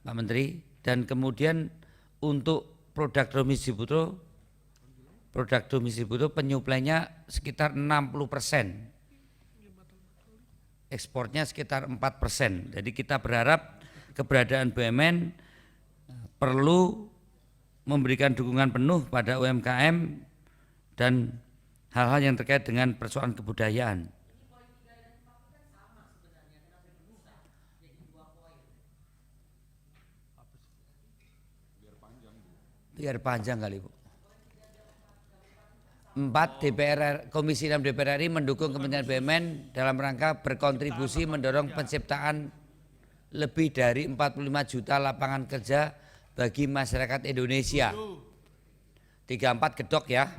Pak Menteri, dan kemudian untuk produk domisi bruto penyuplainya sekitar 60%. Ekspornya sekitar 4%. Jadi kita berharap keberadaan BUMN perlu memberikan dukungan penuh pada UMKM dan hal-hal yang terkait dengan persoalan kebudayaan. Biar panjang kali Bu. 4. Komisi 6 DPR RI mendukung Kementerian BUMN dalam rangka berkontribusi mendorong penciptaan lebih dari 45 juta lapangan kerja bagi masyarakat Indonesia. 34 gedok ya.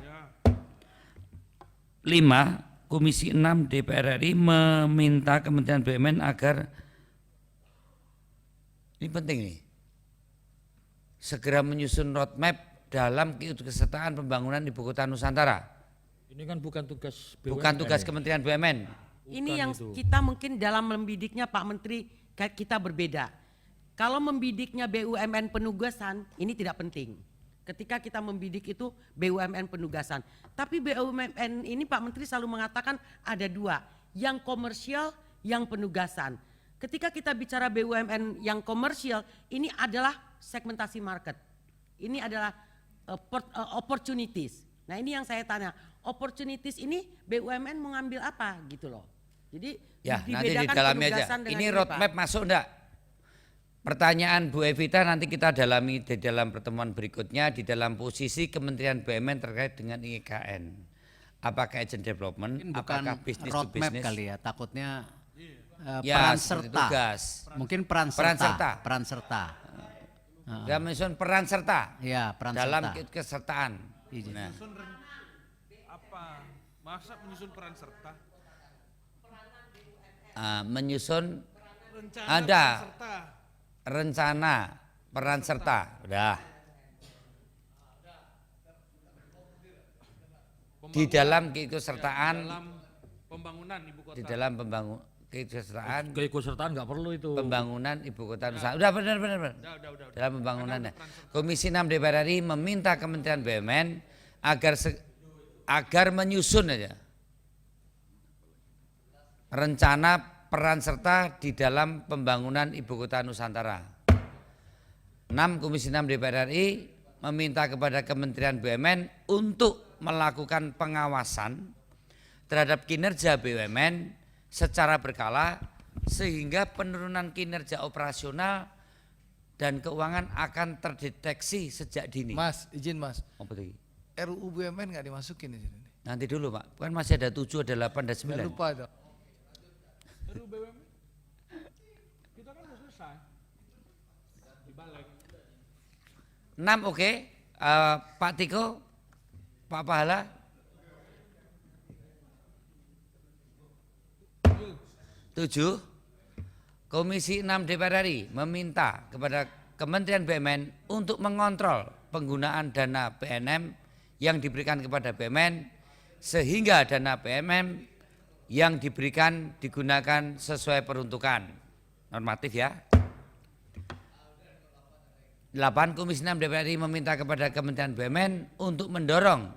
5. Komisi 6 DPR RI meminta Kementerian BUMN agar, ini penting nih, segera menyusun roadmap dalam keikutsertaan pembangunan Ibu Kota Nusantara. Ini kan bukan tugas BUMN. Bukan tugas Kementerian BUMN. Ini yang kita mungkin dalam membidiknya Pak Menteri kita berbeda. Kalau membidiknya BUMN penugasan ini tidak penting. Ketika kita membidik itu BUMN penugasan. Tapi BUMN ini Pak Menteri selalu mengatakan ada dua, yang komersial, yang penugasan. Ketika kita bicara BUMN yang komersial, ini adalah segmentasi market. Ini adalah opportunities. Nah ini yang saya tanya, opportunities ini BUMN mau ngambil apa gitu loh. Jadi ya nanti di dalamnya aja. Ini roadmap masuk enggak? Pertanyaan Bu Evita nanti kita dalami di dalam pertemuan berikutnya di dalam posisi Kementerian BUMN terkait dengan IKN. Apakah agent development, apakah business to business? Kali ya, takutnya ya, peran serta. Tugas. Mungkin peran serta. Peran serta. Dan menyusun peran serta. Ya, peran dalam serta. kesertaan. Nah. Apa? Masa menyusun peran serta? Menyusun Rencana ada peran serta. rencana peran serta. Udah. Di dalam keikutsertaan. Pembangunan ibu kota. Di dalam keikutsertaan nggak perlu itu. Pembangunan Ibu Kota Nusantara. Udah benar. Dalam pembangunannya. Komisi 6 DPR RI meminta Kementerian BUMN agar menyusun aja rencana peran serta di dalam pembangunan Ibu Kota Nusantara. 6. Komisi 6 DPR RI meminta kepada Kementerian BUMN untuk melakukan pengawasan terhadap kinerja BUMN secara berkala sehingga penurunan kinerja operasional dan keuangan akan terdeteksi sejak dini. Mas, izin Mas. Apa tadi? RUU BUMN nggak dimasukin di sini. Nanti dulu Pak, kan masih ada 7, ada 8, ada 9. Jangan lupa dong. RUU BUMN kita kan udah selesai. Dibalik. 6 oke. Pak Tiko, Pak Pahala. 7. Komisi 6 DPR RI meminta kepada Kementerian BUMN untuk mengontrol penggunaan dana PNM yang diberikan kepada BUMN sehingga dana BUMN yang diberikan digunakan sesuai peruntukan. Normatif ya. 8. Komisi 6 DPR RI meminta kepada Kementerian BUMN untuk mendorong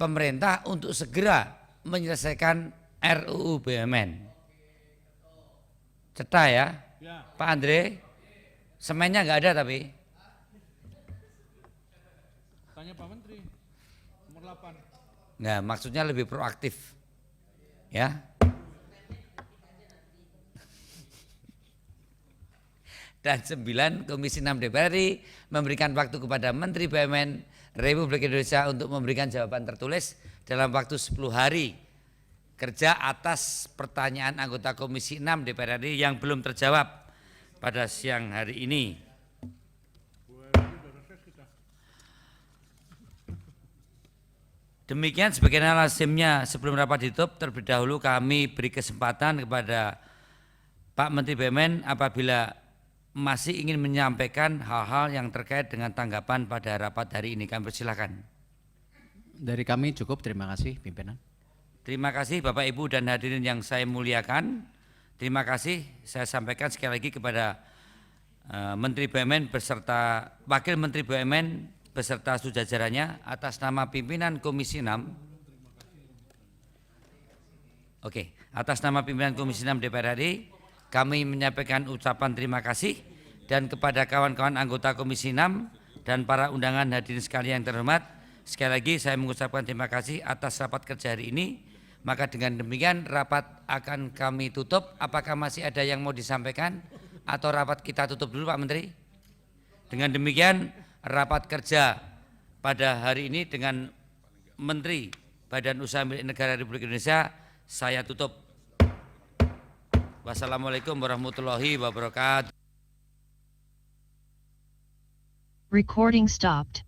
pemerintah untuk segera menyelesaikan RUU BUMN. Cetak ya, Pak Andre. Semennya nggak ada tapi. Tanya Pak Menteri. Nomor 8. Nah, maksudnya lebih proaktif. Ya. Dan 9. Komisi 6 DPR RI memberikan waktu kepada Menteri BUMN Republik Indonesia untuk memberikan jawaban tertulis dalam waktu 10 hari kerja atas pertanyaan anggota Komisi 6 DPR RI yang belum terjawab pada siang hari ini. Demikian sebagaimana lazimnya sebelum rapat ditutup, terlebih dahulu kami beri kesempatan kepada Pak Menteri BUMN apabila masih ingin menyampaikan hal-hal yang terkait dengan tanggapan pada rapat hari ini. Kami persilakan. Dari kami cukup, terima kasih pimpinan. Terima kasih Bapak Ibu dan hadirin yang saya muliakan. Terima kasih saya sampaikan sekali lagi kepada Menteri BUMN beserta Wakil Menteri BUMN beserta sejajarannya atas nama pimpinan Komisi 6. Oke, atas nama pimpinan Komisi 6 DPR RI, kami menyampaikan ucapan terima kasih, dan kepada kawan-kawan anggota Komisi 6 dan para undangan hadirin sekalian yang terhormat, sekali lagi saya mengucapkan terima kasih atas rapat kerja hari ini. Maka dengan demikian rapat akan kami tutup. Apakah masih ada yang mau disampaikan atau rapat kita tutup dulu Pak Menteri? Dengan demikian rapat kerja pada hari ini dengan Menteri Badan Usaha Milik Negara Republik Indonesia saya tutup. Wassalamualaikum warahmatullahi wabarakatuh. Recording stopped.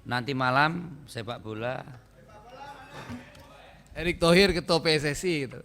Nanti malam sepak bola. Erick Thohir ketua PSSI gitu.